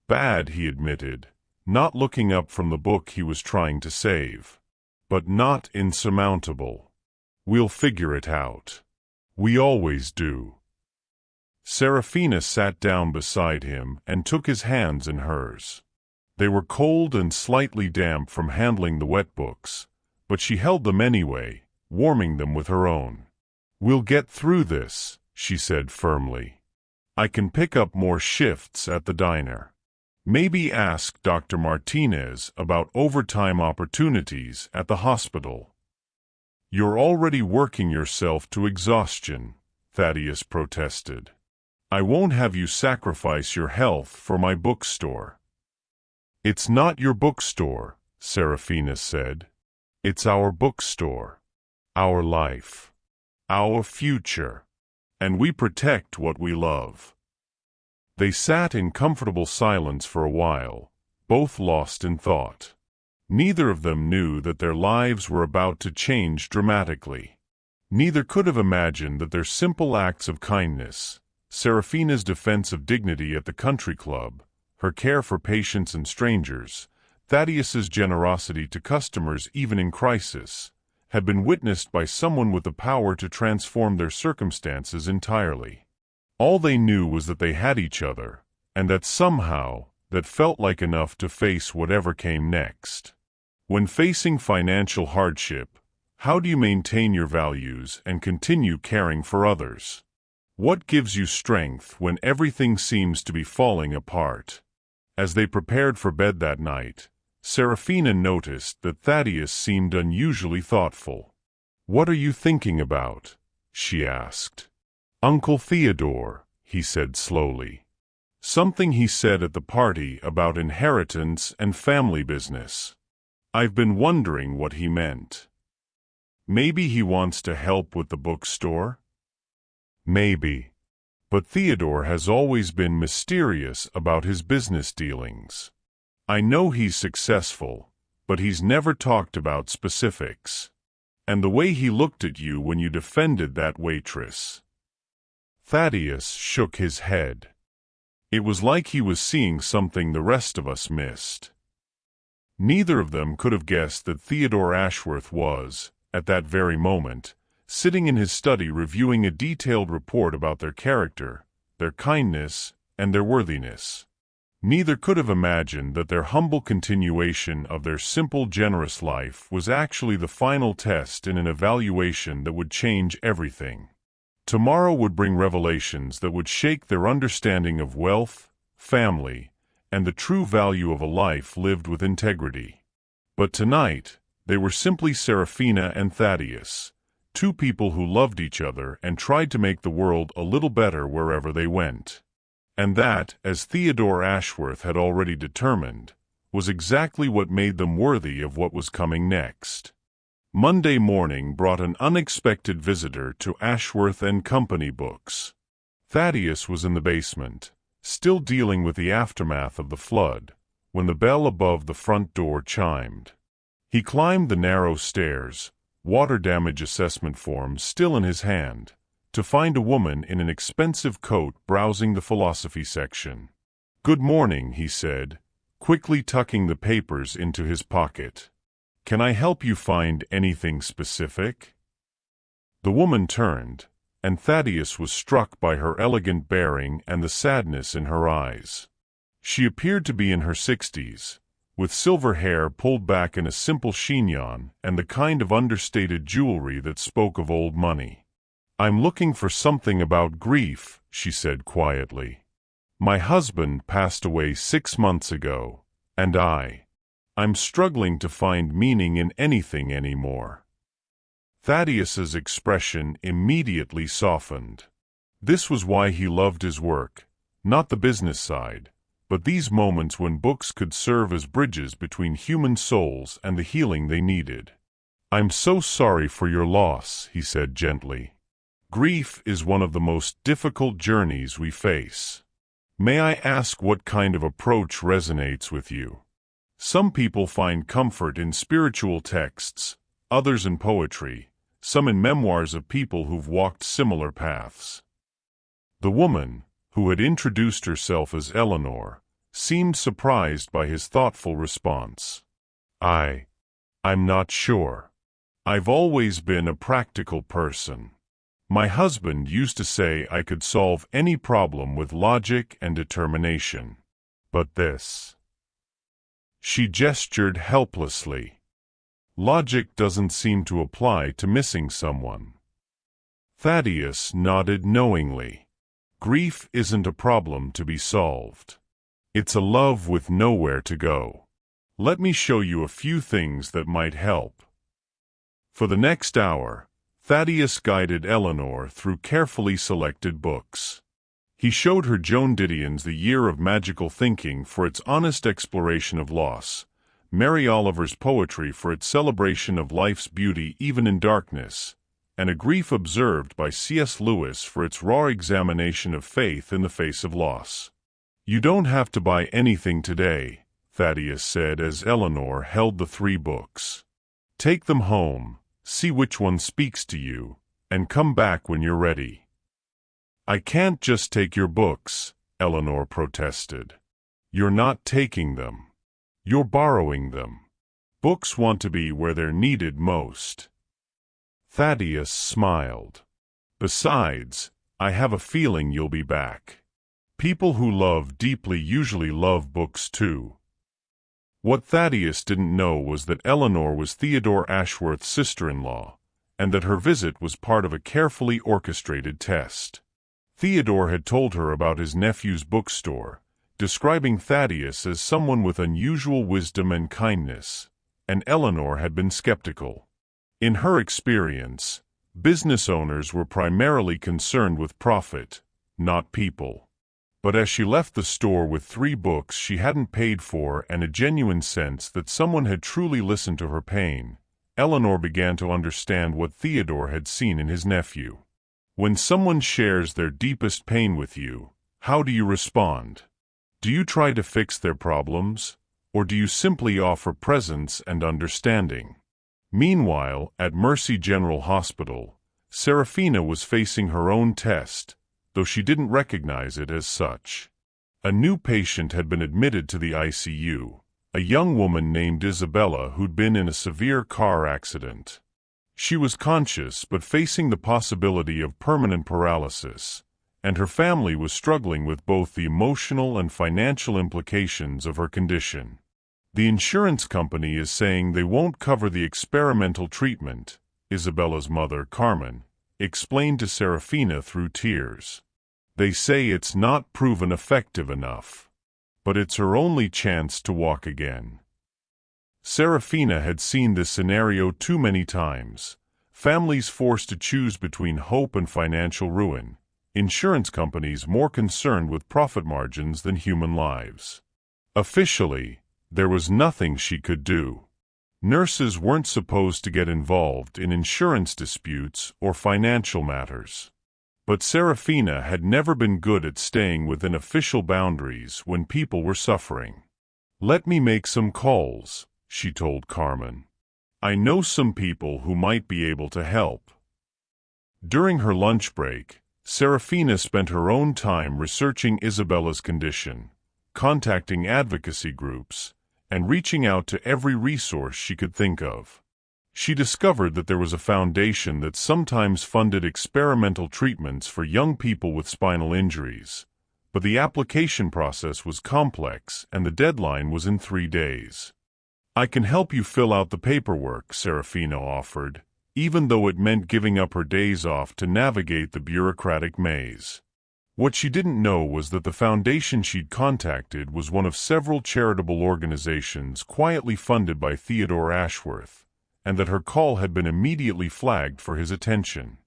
"Bad," he admitted, not looking up from the book he was trying to save. "But not insurmountable. We'll figure it out. We always do." Seraphina sat down beside him and took his hands in hers. They were cold and slightly damp from handling the wet books, but she held them anyway, warming them with her own. "We'll get through this," she said firmly. "I can pick up more shifts at the diner. Maybe ask Dr. Martinez about overtime opportunities at the hospital." "You're already working yourself to exhaustion," Thaddeus protested. "I won't have you sacrifice your health for my bookstore." "It's not your bookstore," Seraphina said. "It's our bookstore. Our life. Our future. And we protect what we love." They sat in comfortable silence for a while, both lost in thought. Neither of them knew that their lives were about to change dramatically. Neither could have imagined that their simple acts of kindness, Seraphina's defense of dignity at the country club, her care for patients and strangers, Thaddeus's generosity to customers even in crisis, had been witnessed by someone with the power to transform their circumstances entirely. All they knew was that they had each other, and that somehow, that felt like enough to face whatever came next. When facing financial hardship, how do you maintain your values and continue caring for others? What gives you strength when everything seems to be falling apart? As they prepared for bed that night, Seraphina noticed that Thaddeus seemed unusually thoughtful. "What are you thinking about?" she asked. "Uncle Theodore," he said slowly. "Something he said at the party about inheritance and family business. I've been wondering what he meant. Maybe he wants to help with the bookstore? Maybe. But Theodore has always been mysterious about his business dealings. I know he's successful, but he's never talked about specifics. And the way he looked at you when you defended that waitress." Thaddeus shook his head. It was like he was seeing something the rest of us missed. Neither of them could have guessed that Theodore Ashworth was, at that very moment, sitting in his study reviewing a detailed report about their character, their kindness, and their worthiness. Neither could have imagined that their humble continuation of their simple, generous life was actually the final test in an evaluation that would change everything. Tomorrow would bring revelations that would shake their understanding of wealth, family, and the true value of a life lived with integrity. But tonight, they were simply Seraphina and Thaddeus, two people who loved each other and tried to make the world a little better wherever they went. And that, as Theodore Ashworth had already determined, was exactly what made them worthy of what was coming next. Monday morning brought an unexpected visitor to Ashworth and Company Books. Thaddeus was in the basement, still dealing with the aftermath of the flood, when the bell above the front door chimed. He climbed the narrow stairs, water damage assessment form still in his hand, to find a woman in an expensive coat browsing the philosophy section. "Good morning," he said, quickly tucking the papers into his pocket. "Can I help you find anything specific?" The woman turned, and Thaddeus was struck by her elegant bearing and the sadness in her eyes. She appeared to be in her 60s, with silver hair pulled back in a simple chignon and the kind of understated jewelry that spoke of old money. "I'm looking for something about grief," she said quietly. "My husband passed away 6 months ago, and I'm struggling to find meaning in anything anymore." Thaddeus's expression immediately softened. This was why he loved his work, not the business side, but these moments when books could serve as bridges between human souls and the healing they needed. "I'm so sorry for your loss," he said gently. "Grief is one of the most difficult journeys we face. May I ask what kind of approach resonates with you? Some people find comfort in spiritual texts, others in poetry, some in memoirs of people who've walked similar paths." The woman, who had introduced herself as Eleanor, seemed surprised by his thoughtful response. I'm not sure. I've always been a practical person. My husband used to say I could solve any problem with logic and determination. But this..." She gestured helplessly. "Logic doesn't seem to apply to missing someone." Thaddeus nodded knowingly. "Grief isn't a problem to be solved. It's a love with nowhere to go. Let me show you a few things that might help." For the next hour, Thaddeus guided Eleanor through carefully selected books. He showed her Joan Didion's The Year of Magical Thinking for its honest exploration of loss, Mary Oliver's poetry for its celebration of life's beauty even in darkness, and A Grief Observed by C.S. Lewis for its raw examination of faith in the face of loss. "You don't have to buy anything today," Thaddeus said as Eleanor held the 3 books. "Take them home, see which one speaks to you, and come back when you're ready." "I can't just take your books," Eleanor protested. "You're not taking them. You're borrowing them. Books want to be where they're needed most." Thaddeus smiled. "Besides, I have a feeling you'll be back. People who love deeply usually love books too." What Thaddeus didn't know was that Eleanor was Theodore Ashworth's sister-in-law, and that her visit was part of a carefully orchestrated test. Theodore had told her about his nephew's bookstore, describing Thaddeus as someone with unusual wisdom and kindness, and Eleanor had been skeptical. In her experience, business owners were primarily concerned with profit, not people. But as she left the store with 3 books she hadn't paid for and a genuine sense that someone had truly listened to her pain, Eleanor began to understand what Theodore had seen in his nephew. When someone shares their deepest pain with you, how do you respond? Do you try to fix their problems, or do you simply offer presence and understanding? Meanwhile, at Mercy General Hospital, Seraphina was facing her own test, though she didn't recognize it as such. A new patient had been admitted to the ICU, a young woman named Isabella who'd been in a severe car accident. She was conscious but facing the possibility of permanent paralysis, and her family was struggling with both the emotional and financial implications of her condition. "The insurance company is saying they won't cover the experimental treatment," Isabella's mother, Carmen, explained to Seraphina through tears. "They say it's not proven effective enough. But it's her only chance to walk again." Seraphina had seen this scenario too many times. Families forced to choose between hope and financial ruin. Insurance companies more concerned with profit margins than human lives. Officially, there was nothing she could do. Nurses weren't supposed to get involved in insurance disputes or financial matters. But Seraphina had never been good at staying within official boundaries when people were suffering. "Let me make some calls," she told Carmen. "I know some people who might be able to help." During her lunch break, Seraphina spent her own time researching Isabella's condition, contacting advocacy groups, and reaching out to every resource she could think of. She discovered that there was a foundation that sometimes funded experimental treatments for young people with spinal injuries, but the application process was complex and the deadline was in 3 days. "I can help you fill out the paperwork," Seraphina offered, even though it meant giving up her days off to navigate the bureaucratic maze. What she didn't know was that the foundation she'd contacted was one of several charitable organizations quietly funded by Theodore Ashworth, and that her call had been immediately flagged for his attention.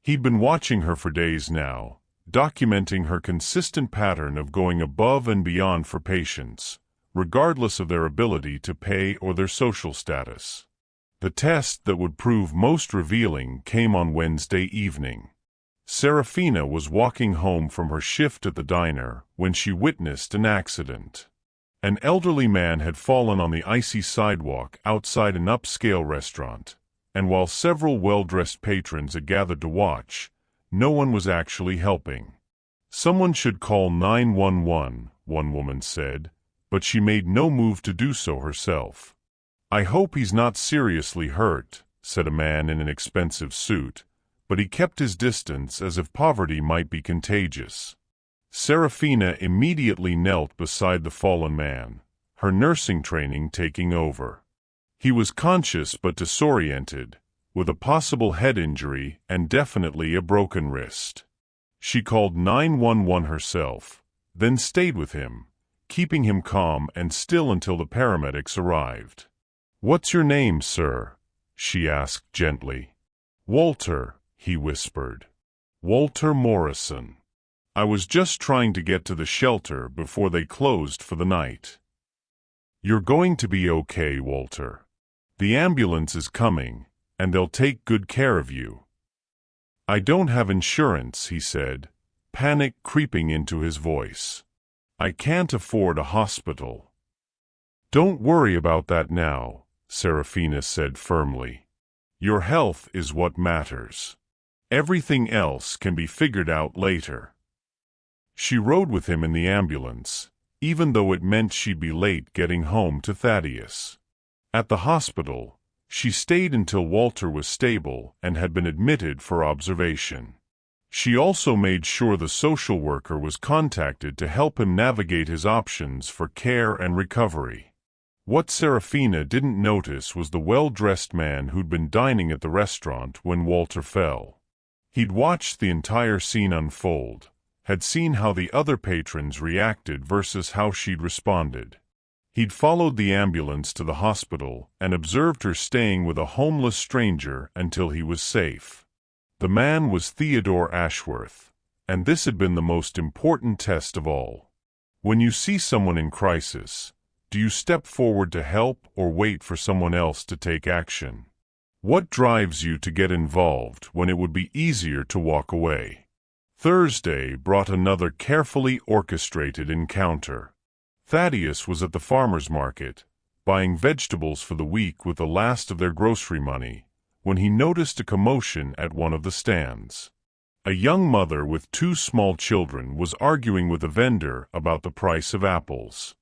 He'd been watching her for days now, documenting her consistent pattern of going above and beyond for patients, regardless of their ability to pay or their social status. The test that would prove most revealing came on Wednesday evening. Seraphina was walking home from her shift at the diner when she witnessed an accident. An elderly man had fallen on the icy sidewalk outside an upscale restaurant, and while several well-dressed patrons had gathered to watch, no one was actually helping. "Someone should call 911, one woman said, but she made no move to do so herself. "I hope he's not seriously hurt," said a man in an expensive suit, but he kept his distance as if poverty might be contagious. Seraphina immediately knelt beside the fallen man, her nursing training taking over. He was conscious but disoriented, with a possible head injury and definitely a broken wrist. She called 911 herself, then stayed with him, keeping him calm and still until the paramedics arrived. "What's your name, sir?" she asked gently. "Walter," he whispered. "Walter Morrison. I was just trying to get to the shelter before they closed for the night." "You're going to be okay, Walter. The ambulance is coming, and they'll take good care of you." "I don't have insurance," he said, panic creeping into his voice. "I can't afford a hospital." "Don't worry about that now," Seraphina said firmly. "Your health is what matters. Everything else can be figured out later." She rode with him in the ambulance, even though it meant she'd be late getting home to Thaddeus. At the hospital, she stayed until Walter was stable and had been admitted for observation. She also made sure the social worker was contacted to help him navigate his options for care and recovery. What Seraphina didn't notice was the well-dressed man who'd been dining at the restaurant when Walter fell. He'd watched the entire scene unfold, had seen how the other patrons reacted versus how she'd responded. He'd followed the ambulance to the hospital and observed her staying with a homeless stranger until he was safe. The man was Theodore Ashworth, and this had been the most important test of all. When you see someone in crisis, do you step forward to help or wait for someone else to take action? What drives you to get involved when it would be easier to walk away? Thursday brought another carefully orchestrated encounter. Thaddeus was at the farmer's market, buying vegetables for the week with the last of their grocery money, when he noticed a commotion at one of the stands. A young mother with 2 small children was arguing with a vendor about the price of apples.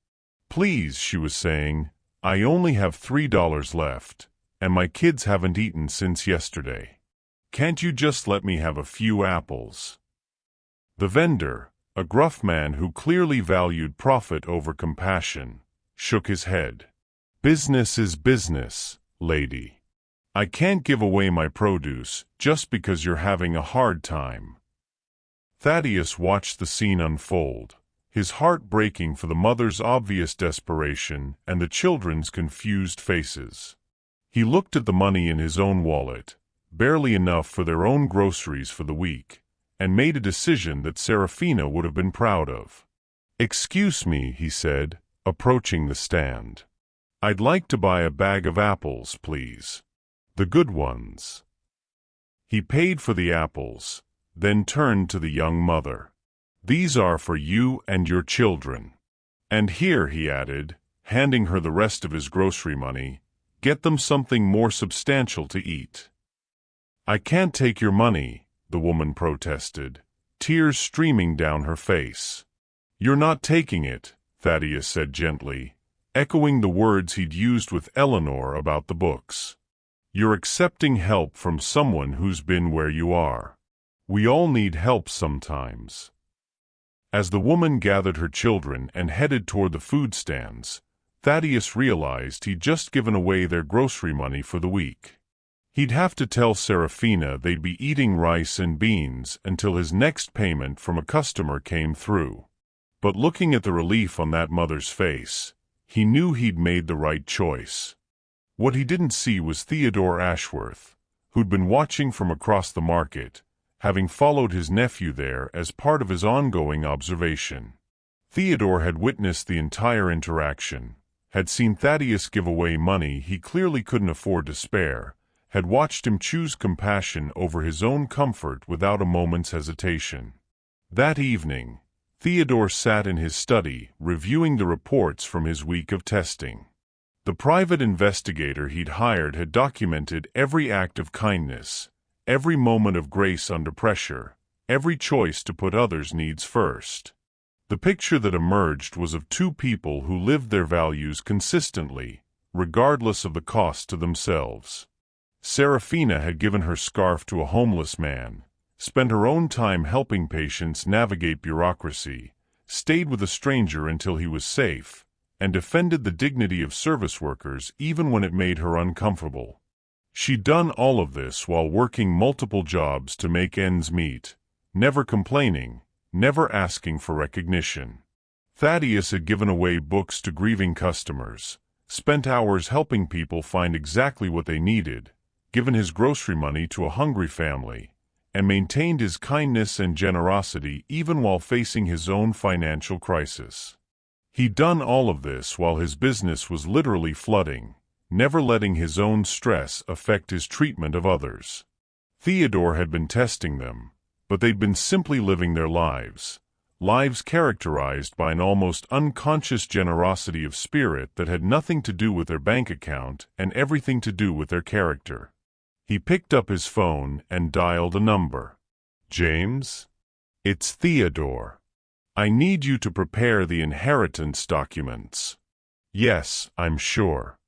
"Please," she was saying, "I only have $3 left, and my kids haven't eaten since yesterday. Can't you just let me have a few apples?" The vendor, a gruff man who clearly valued profit over compassion, shook his head. "Business is business, lady. I can't give away my produce just because you're having a hard time." Thaddeus watched the scene unfold, his heart breaking for the mother's obvious desperation and the children's confused faces. He looked at the money in his own wallet, barely enough for their own groceries for the week, and made a decision that Seraphina would have been proud of. "Excuse me," he said, approaching the stand. "I'd like to buy a bag of apples, please. The good ones." He paid for the apples, then turned to the young mother. "These are for you and your children. And here," he added, handing her the rest of his grocery money, "get them something more substantial to eat." "I can't take your money," the woman protested, tears streaming down her face. "You're not taking it," Thaddeus said gently, echoing the words he'd used with Eleanor about the books. "You're accepting help from someone who's been where you are. We all need help sometimes." As the woman gathered her children and headed toward the food stands, Thaddeus realized he'd just given away their grocery money for the week. He'd have to tell Seraphina they'd be eating rice and beans until his next payment from a customer came through. But looking at the relief on that mother's face, he knew he'd made the right choice. What he didn't see was Theodore Ashworth, who'd been watching from across the market, having followed his nephew there as part of his ongoing observation. Theodore had witnessed the entire interaction, had seen Thaddeus give away money he clearly couldn't afford to spare, had watched him choose compassion over his own comfort without a moment's hesitation. That evening, Theodore sat in his study, reviewing the reports from his week of testing. The private investigator he'd hired had documented every act of kindness, every moment of grace under pressure, every choice to put others' needs first. The picture that emerged was of two people who lived their values consistently, regardless of the cost to themselves. Seraphina had given her scarf to a homeless man, spent her own time helping patients navigate bureaucracy, stayed with a stranger until he was safe, and defended the dignity of service workers even when it made her uncomfortable. She'd done all of this while working multiple jobs to make ends meet, never complaining, never asking for recognition. Thaddeus had given away books to grieving customers, spent hours helping people find exactly what they needed, given his grocery money to a hungry family, and maintained his kindness and generosity even while facing his own financial crisis. He'd done all of this while his business was literally flooding, never letting his own stress affect his treatment of others. Theodore had been testing them, but they'd been simply living their lives, lives characterized by an almost unconscious generosity of spirit that had nothing to do with their bank account and everything to do with their character. He picked up his phone and dialed a number. "James? It's Theodore. I need you to prepare the inheritance documents." "Yes, I'm sure.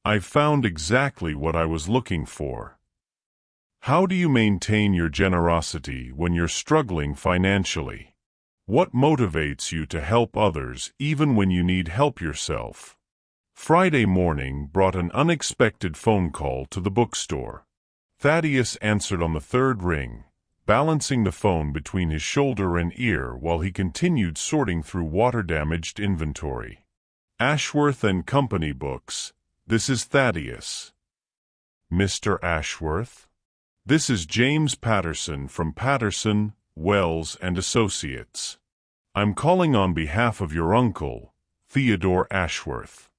I've found exactly what I was looking for." "How do you maintain your generosity when you're struggling financially? What motivates you to help others even when you need help yourself?" Friday morning brought an unexpected phone call to the bookstore. Thaddeus answered on the third ring, balancing the phone between his shoulder and ear while he continued sorting through water-damaged inventory. "Ashworth and Company Books, this is Thaddeus." "Mr. Ashworth? This is James Patterson from Patterson, Wells and Associates. I'm calling on behalf of your uncle, Theodore Ashworth.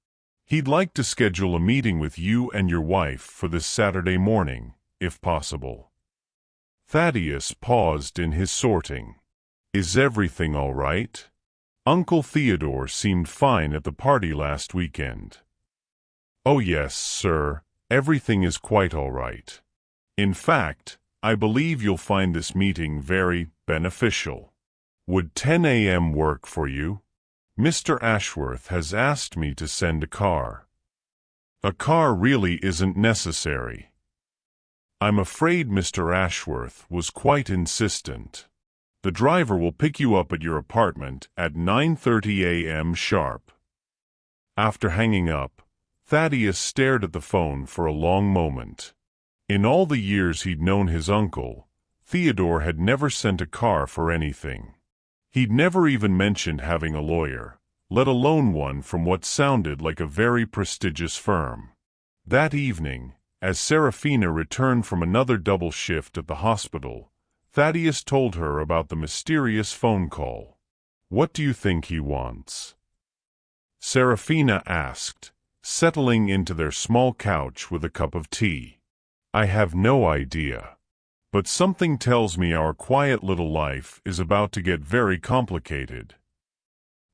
He'd like to schedule a meeting with you and your wife for this Saturday morning, if possible." Thaddeus paused in his sorting. "Is everything all right? Uncle Theodore seemed fine at the party last weekend." "Oh yes, sir, everything is quite all right. In fact, I believe you'll find this meeting very beneficial. Would 10 a.m. work for you? Mr. Ashworth has asked me to send a car." "A car really isn't necessary." I'm afraid Mr. Ashworth was quite insistent. The driver will pick you up at your apartment at 9:30 a.m. sharp." After hanging up, Thaddeus stared at the phone for a long moment. In all the years he'd known his uncle, Theodore had never sent a car for anything. He'd never even mentioned having a lawyer, let alone one from what sounded like a very prestigious firm. That evening, as Seraphina returned from another double shift at the hospital, Thaddeus told her about the mysterious phone call. "What do you think he wants?" Seraphina asked, settling into their small couch with a cup of tea. "I have no idea. But something tells me our quiet little life is about to get very complicated."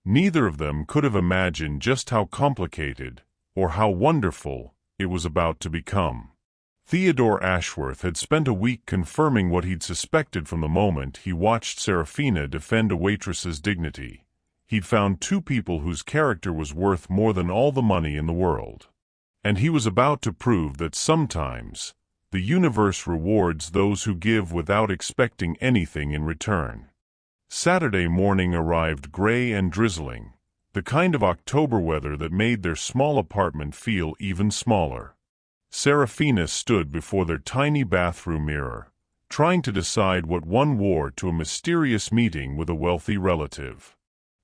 Neither of them could have imagined just how complicated, or how wonderful, it was about to become. Theodore Ashworth had spent a week confirming what he'd suspected from the moment he watched Seraphina defend a waitress's dignity. He'd found two people whose character was worth more than all the money in the world. And he was about to prove that sometimes the universe rewards those who give without expecting anything in return. Saturday morning arrived gray and drizzling, the kind of October weather that made their small apartment feel even smaller. Seraphina stood before their tiny bathroom mirror, trying to decide what one wore to a mysterious meeting with a wealthy relative.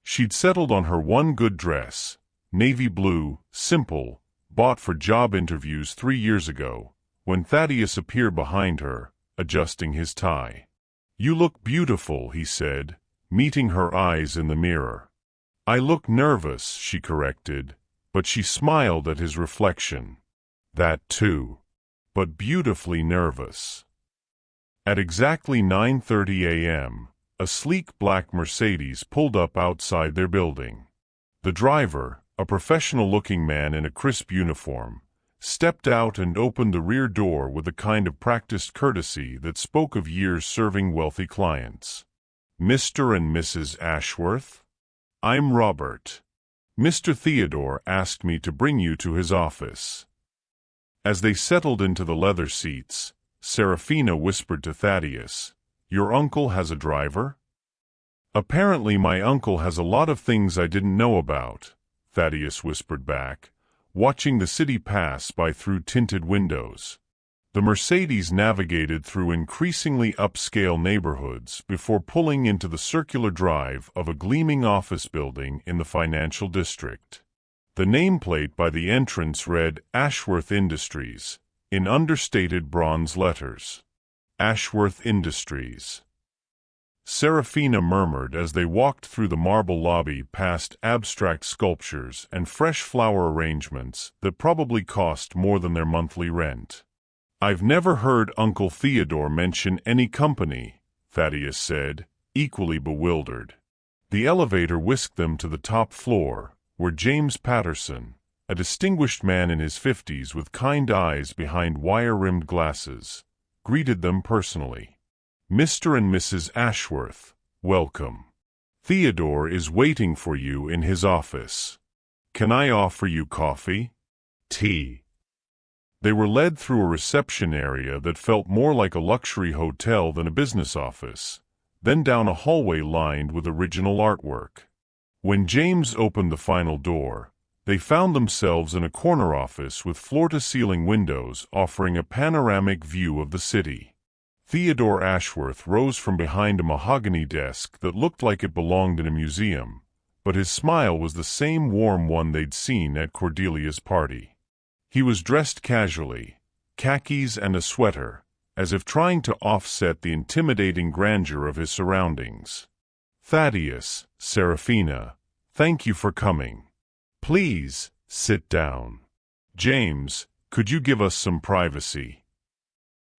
She'd settled on her one good dress, navy blue, simple, bought for job interviews 3 years ago, when Thaddeus appeared behind her, adjusting his tie. "You look beautiful," he said, meeting her eyes in the mirror. "I look nervous," she corrected, but she smiled at his reflection. "That too. But beautifully nervous." At exactly 9:30 a.m., a sleek black Mercedes pulled up outside their building. The driver, a professional-looking man in a crisp uniform, stepped out and opened the rear door with a kind of practiced courtesy that spoke of years serving wealthy clients. "Mr. and Mrs. Ashworth? I'm Robert. Mr. Theodore asked me to bring you to his office." As they settled into the leather seats, Seraphina whispered to Thaddeus, "Your uncle has a driver?" "Apparently my uncle has a lot of things I didn't know about," Thaddeus whispered back, watching the city pass by through tinted windows. The Mercedes navigated through increasingly upscale neighborhoods before pulling into the circular drive of a gleaming office building in the financial district. The nameplate by the entrance read Ashworth Industries, in understated bronze letters. Ashworth Industries. Seraphina murmured as they walked through the marble lobby past abstract sculptures and fresh flower arrangements that probably cost more than their monthly rent. "I've never heard Uncle Theodore mention any company," Thaddeus said, equally bewildered. The elevator whisked them to the top floor, where James Patterson, a distinguished man in his 50s with kind eyes behind wire-rimmed glasses, greeted them personally. "Mr. and Mrs. Ashworth, welcome. Theodore is waiting for you in his office. Can I offer you coffee? Tea?" They were led through a reception area that felt more like a luxury hotel than a business office, then down a hallway lined with original artwork. When James opened the final door, they found themselves in a corner office with floor-to-ceiling windows offering a panoramic view of the city. Theodore Ashworth rose from behind a mahogany desk that looked like it belonged in a museum, but his smile was the same warm one they'd seen at Cordelia's party. He was dressed casually, khakis and a sweater, as if trying to offset the intimidating grandeur of his surroundings. "Thaddeus, Seraphina, thank you for coming. Please, sit down. James, could you give us some privacy?"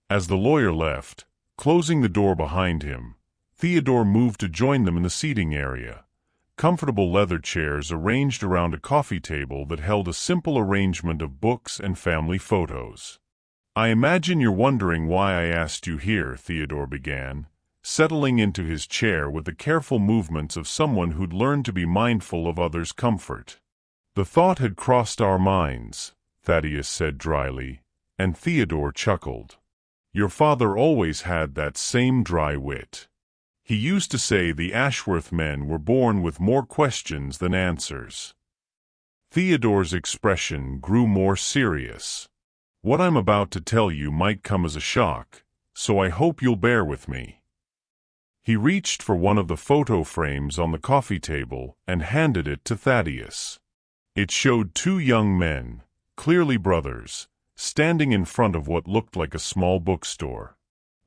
As the lawyer left, closing the door behind him, Theodore moved to join them in the seating area. Comfortable leather chairs arranged around a coffee table that held a simple arrangement of books and family photos. "I imagine you're wondering why I asked you here," Theodore began, settling into his chair with the careful movements of someone who'd learned to be mindful of others' comfort. "The thought had crossed our minds," Thaddeus said dryly, and Theodore chuckled. "Your father always had that same dry wit." He used to say the Ashworth men were born with more questions than answers. Theodore's expression grew more serious. What I'm about to tell you might come as a shock, so I hope you'll bear with me. He reached for one of the photo frames on the coffee table and handed it to Thaddeus. It showed two young men, clearly brothers, standing in front of what looked like a small bookstore.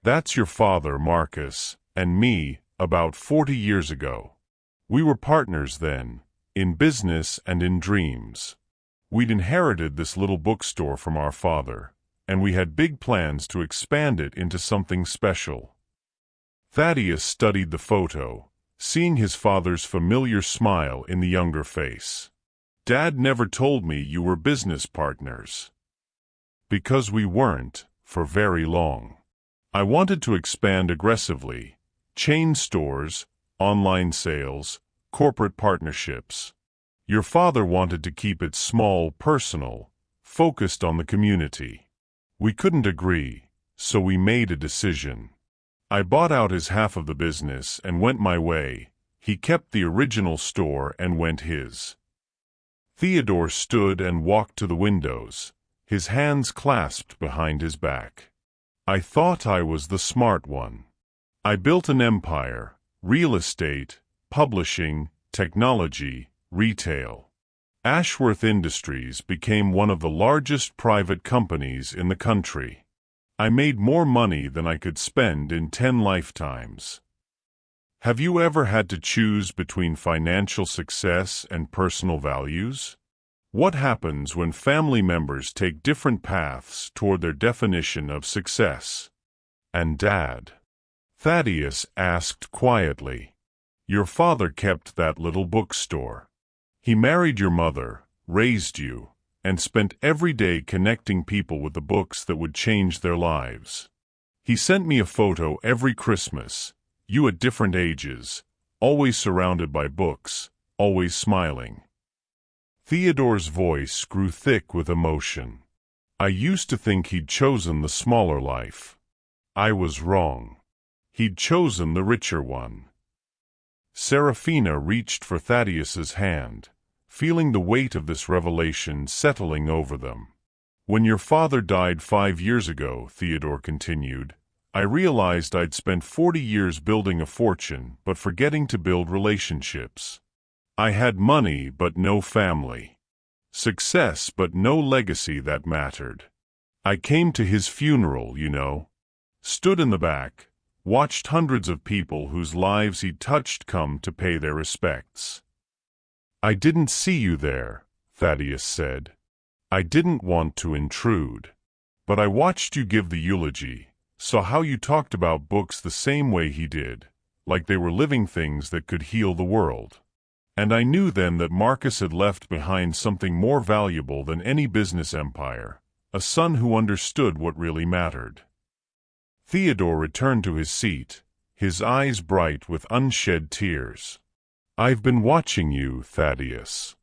That's your father, Marcus, and me, about 40 years ago. We were partners then, in business and in dreams. We'd inherited this little bookstore from our father, and we had big plans to expand it into something special. Thaddeus studied the photo, seeing his father's familiar smile in the younger face. Dad never told me you were business partners. Because we weren't, for very long. I wanted to expand aggressively. Chain stores, online sales, corporate partnerships. Your father wanted to keep it small, personal, focused on the community. We couldn't agree, so we made a decision. I bought out his half of the business and went my way. He kept the original store and went his. Theodore stood and walked to the windows, his hands clasped behind his back. I thought I was the smart one. I built an empire, real estate, publishing, technology, retail. Ashworth Industries became one of the largest private companies in the country. I made more money than I could spend in 10 lifetimes. Have you ever had to choose between financial success and personal values? What happens when family members take different paths toward their definition of success? And Dad? Thaddeus asked quietly. Your father kept that little bookstore. He married your mother, raised you, and spent every day connecting people with the books that would change their lives. He sent me a photo every Christmas, you at different ages, always surrounded by books, always smiling. Theodore's voice grew thick with emotion. I used to think he'd chosen the smaller life. I was wrong. He'd chosen the richer one. Seraphina reached for Thaddeus's hand, feeling the weight of this revelation settling over them. When your father died 5 years ago, Theodore continued, I realized I'd spent 40 years building a fortune but forgetting to build relationships. I had money but no family. Success but no legacy that mattered. I came to his funeral, you know. Stood in the back, watched hundreds of people whose lives he'd touched come to pay their respects. I didn't see you there, Thaddeus said. I didn't want to intrude. But I watched you give the eulogy, saw how you talked about books the same way he did, like they were living things that could heal the world. And I knew then that Marcus had left behind something more valuable than any business empire, a son who understood what really mattered. Theodore returned to his seat, his eyes bright with unshed tears. I've been watching you, Thaddeus.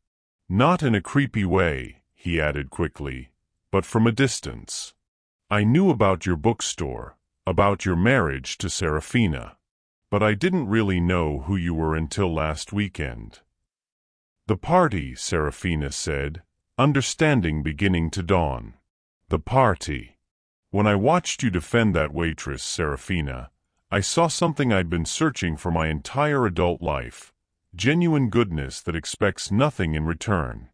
Not in a creepy way, he added quickly, but from a distance. I knew about your bookstore, about your marriage to Seraphina, but I didn't really know who you were until last weekend. The party, Seraphina said, understanding beginning to dawn. The party. When I watched you defend that waitress, Seraphina, I saw something I'd been searching for my entire adult life. Genuine goodness that expects nothing in return.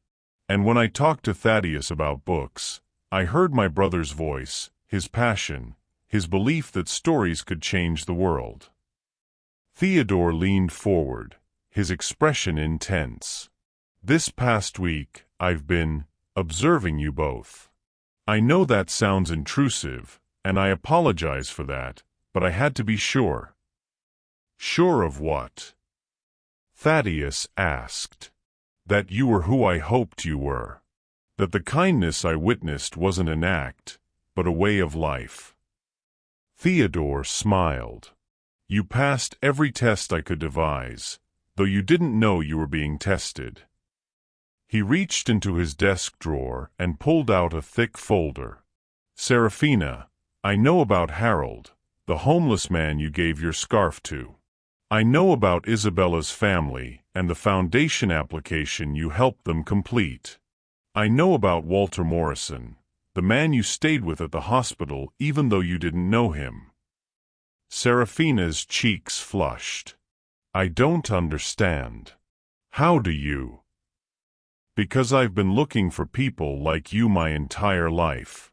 And when I talked to Thaddeus about books, I heard my brother's voice, his passion, his belief that stories could change the world. Theodore leaned forward, his expression intense. This past week, I've been observing you both. I know that sounds intrusive, and I apologize for that, but I had to be sure. Sure of what? Thaddeus asked. That you were who I hoped you were. That the kindness I witnessed wasn't an act, but a way of life. Theodore smiled. You passed every test I could devise, though you didn't know you were being tested. He reached into his desk drawer and pulled out a thick folder. Seraphina, I know about Harold, the homeless man you gave your scarf to. I know about Isabella's family and the foundation application you helped them complete. I know about Walter Morrison, the man you stayed with at the hospital even though you didn't know him. Seraphina's cheeks flushed. I don't understand. How do you? Because I've been looking for people like you my entire life.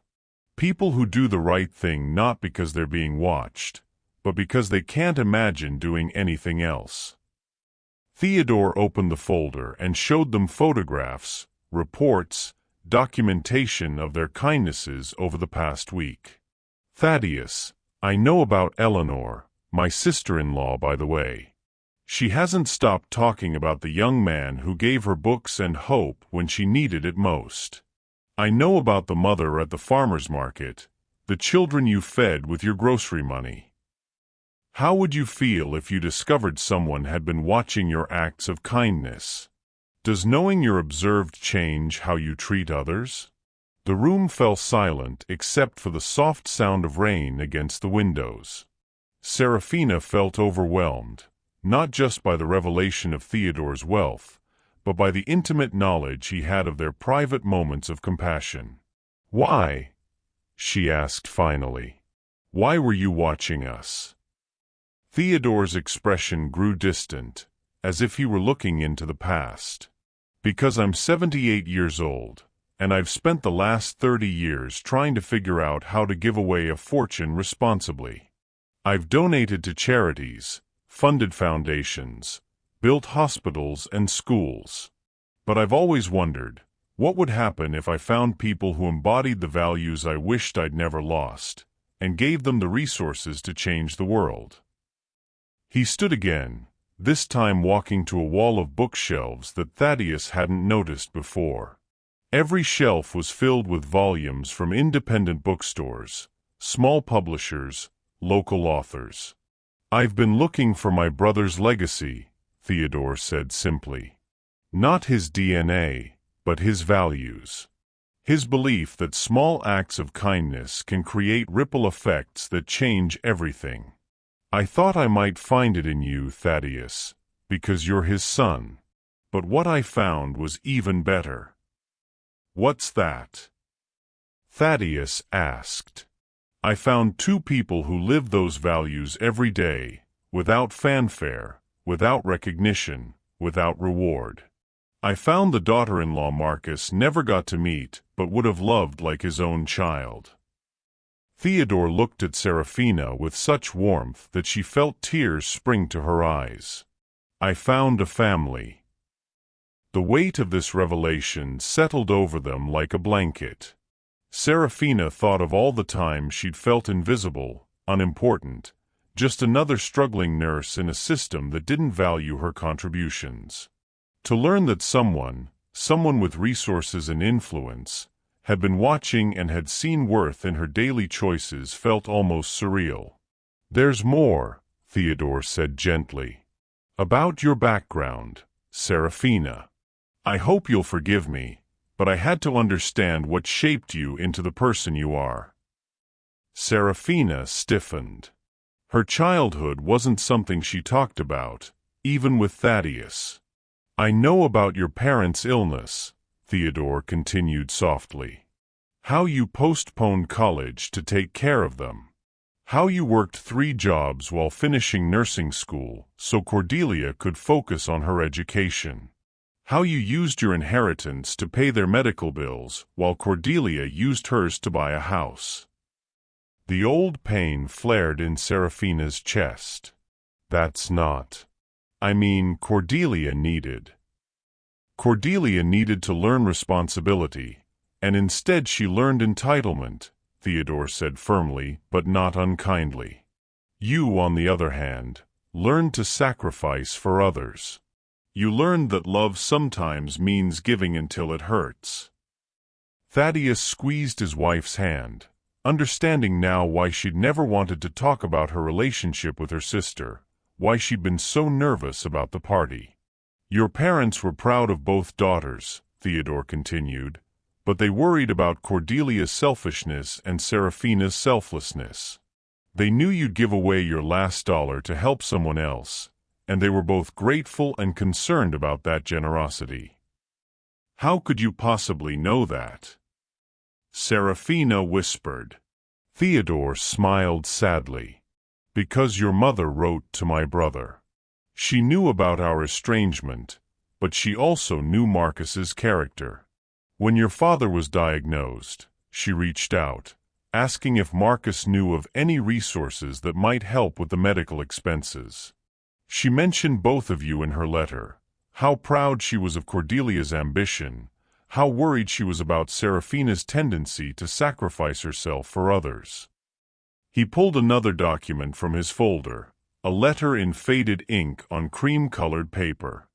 People who do the right thing not because they're being watched, but because they can't imagine doing anything else. Theodore opened the folder and showed them photographs, reports, documentation of their kindnesses over the past week. Thaddeus, I know about Eleanor, my sister-in-law by the way. She hasn't stopped talking about the young man who gave her books and hope when she needed it most. I know about the mother at the farmer's market, the children you fed with your grocery money. How would you feel if you discovered someone had been watching your acts of kindness? Does knowing you're observed change how you treat others? The room fell silent except for the soft sound of rain against the windows. Seraphina felt overwhelmed, not just by the revelation of Theodore's wealth, but by the intimate knowledge he had of their private moments of compassion. Why? She asked finally. Why were you watching us? Theodore's expression grew distant, as if he were looking into the past. Because I'm 78 years old, and I've spent the last 30 years trying to figure out how to give away a fortune responsibly. I've donated to charities, funded foundations, built hospitals and schools. But I've always wondered, what would happen if I found people who embodied the values I wished I'd never lost, and gave them the resources to change the world? He stood again, this time walking to a wall of bookshelves that Thaddeus hadn't noticed before. Every shelf was filled with volumes from independent bookstores, small publishers, local authors. I've been looking for my brother's legacy, Theodore said simply. Not his DNA, but his values. His belief that small acts of kindness can create ripple effects that change everything. I thought I might find it in you, Thaddeus, because you're his son. But what I found was even better. What's that? Thaddeus asked. I found two people who live those values every day, without fanfare, without recognition, without reward. I found the daughter-in-law Marcus never got to meet, but would have loved like his own child. Theodore looked at Seraphina with such warmth that she felt tears spring to her eyes. I found a family. The weight of this revelation settled over them like a blanket. Seraphina thought of all the time she'd felt invisible, unimportant, just another struggling nurse in a system that didn't value her contributions. To learn that someone with resources and influence, had been watching and had seen worth in her daily choices felt almost surreal. There's more, Theodore said gently. About your background, Seraphina. I hope you'll forgive me, but I had to understand what shaped you into the person you are. Seraphina stiffened. Her childhood wasn't something she talked about, even with Thaddeus. I know about your parents' illness, Theodore continued softly. How you postponed college to take care of them. How you worked 3 jobs while finishing nursing school so Cordelia could focus on her education. How you used your inheritance to pay their medical bills while Cordelia used hers to buy a house. The old pain flared in Seraphina's chest. That's not. I mean, Cordelia needed to learn responsibility, and instead she learned entitlement, Theodore said firmly but not unkindly. You, on the other hand, learned to sacrifice for others. You learned that love sometimes means giving until it hurts. Thaddeus squeezed his wife's hand, understanding now why she'd never wanted to talk about her relationship with her sister, why she'd been so nervous about the party. Your parents were proud of both daughters, Theodore continued, but they worried about Cordelia's selfishness and Seraphina's selflessness. They knew you'd give away your last dollar to help someone else, and they were both grateful and concerned about that generosity. "How could you possibly know that?" Seraphina whispered. Theodore smiled sadly. "Because your mother wrote to my brother. She knew about our estrangement, but she also knew Marcus's character. When your father was diagnosed, she reached out, asking if Marcus knew of any resources that might help with the medical expenses. She mentioned both of you in her letter, how proud she was of Cordelia's ambition, how worried she was about Seraphina's tendency to sacrifice herself for others." He pulled another document from his folder, a letter in faded ink on cream-colored paper.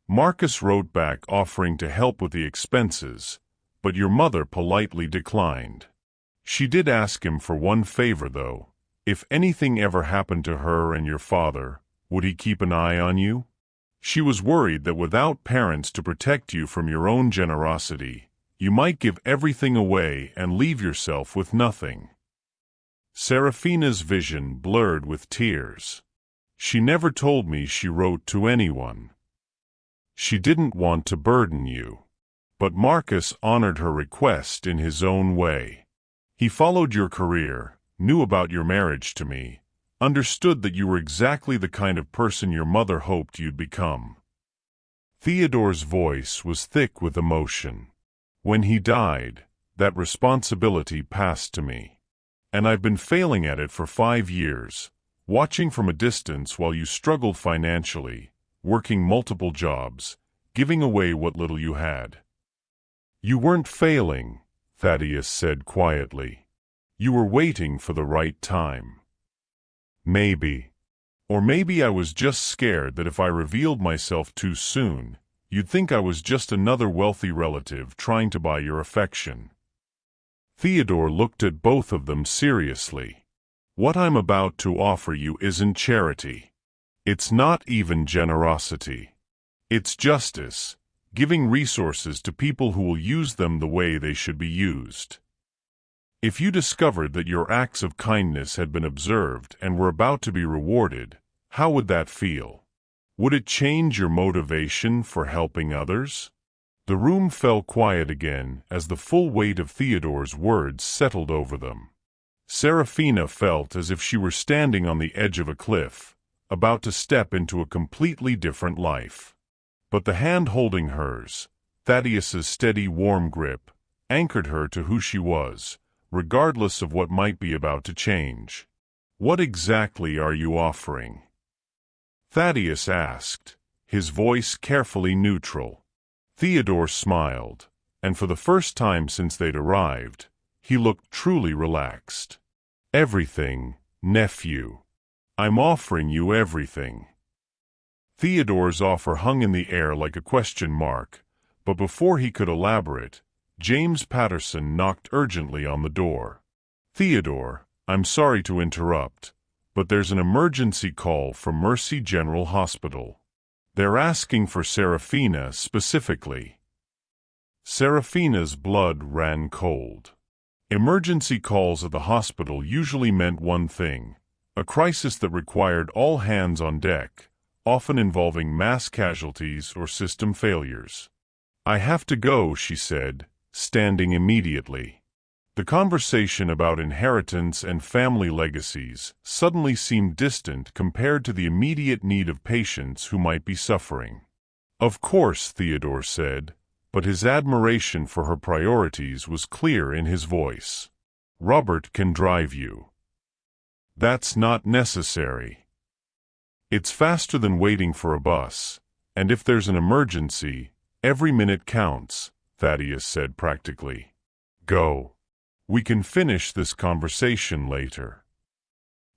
"Marcus wrote back offering to help with the expenses, but your mother politely declined. She did ask him for one favor, though. If anything ever happened to her and your father, would he keep an eye on you? She was worried that without parents to protect you from your own generosity, you might give everything away and leave yourself with nothing." Seraphina's vision blurred with tears. "She never told me she wrote to anyone. She didn't want to burden you. But Marcus honored her request in his own way. He followed your career, knew about your marriage to me, understood that you were exactly the kind of person your mother hoped you'd become." Theodore's voice was thick with emotion. "When he died, that responsibility passed to me. And I've been failing at it for 5 years, watching from a distance while you struggled financially, working multiple jobs, giving away what little you had." "You weren't failing," Thaddeus said quietly. "You were waiting for the right time. Maybe. Or maybe I was just scared that if I revealed myself too soon, you'd think I was just another wealthy relative trying to buy your affection." Theodore looked at both of them seriously. "What I'm about to offer you isn't charity. It's not even generosity. It's justice, giving resources to people who will use them the way they should be used. If you discovered that your acts of kindness had been observed and were about to be rewarded, how would that feel? Would it change your motivation for helping others?" The room fell quiet again as the full weight of Theodore's words settled over them. Seraphina felt as if she were standing on the edge of a cliff, about to step into a completely different life. But the hand holding hers, Thaddeus's steady, warm grip, anchored her to who she was, regardless of what might be about to change. "What exactly are you offering?" Thaddeus asked, his voice carefully neutral. Theodore smiled, and for the first time since they'd arrived, he looked truly relaxed. "Everything, nephew. I'm offering you everything." Theodore's offer hung in the air like a question mark, but before he could elaborate, James Patterson knocked urgently on the door. "Theodore, I'm sorry to interrupt, but there's an emergency call from Mercy General Hospital. They're asking for Seraphina specifically." Seraphina's blood ran cold. Emergency calls at the hospital usually meant one thing: a crisis that required all hands on deck, often involving mass casualties or system failures. "I have to go," she said, standing immediately. The conversation about inheritance and family legacies suddenly seemed distant compared to the immediate need of patients who might be suffering. "Of course," Theodore said, but his admiration for her priorities was clear in his voice. "Robert can drive you." "That's not necessary. It's faster than waiting for a bus, and if there's an emergency, every minute counts," Thaddeus said practically. "Go. We can finish this conversation later."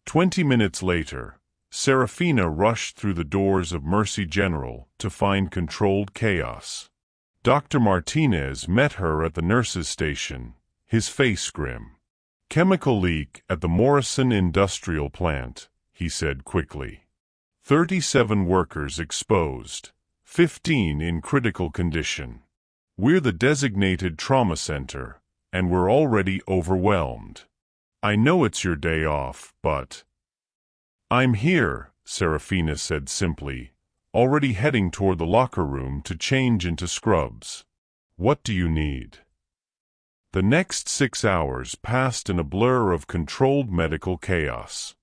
20 minutes later, Seraphina rushed through the doors of Mercy General to find controlled chaos. Dr. Martinez met her at the nurses' station, his face grim. "Chemical leak at the Morrison Industrial Plant," he said quickly. 37 workers exposed, 15 in critical condition. "We're the designated trauma center, and we're already overwhelmed. I know it's your day off, but—" "I'm here," Seraphina said simply, already heading toward the locker room to change into scrubs. What do you need? The next 6 hours passed in a blur of controlled medical chaos.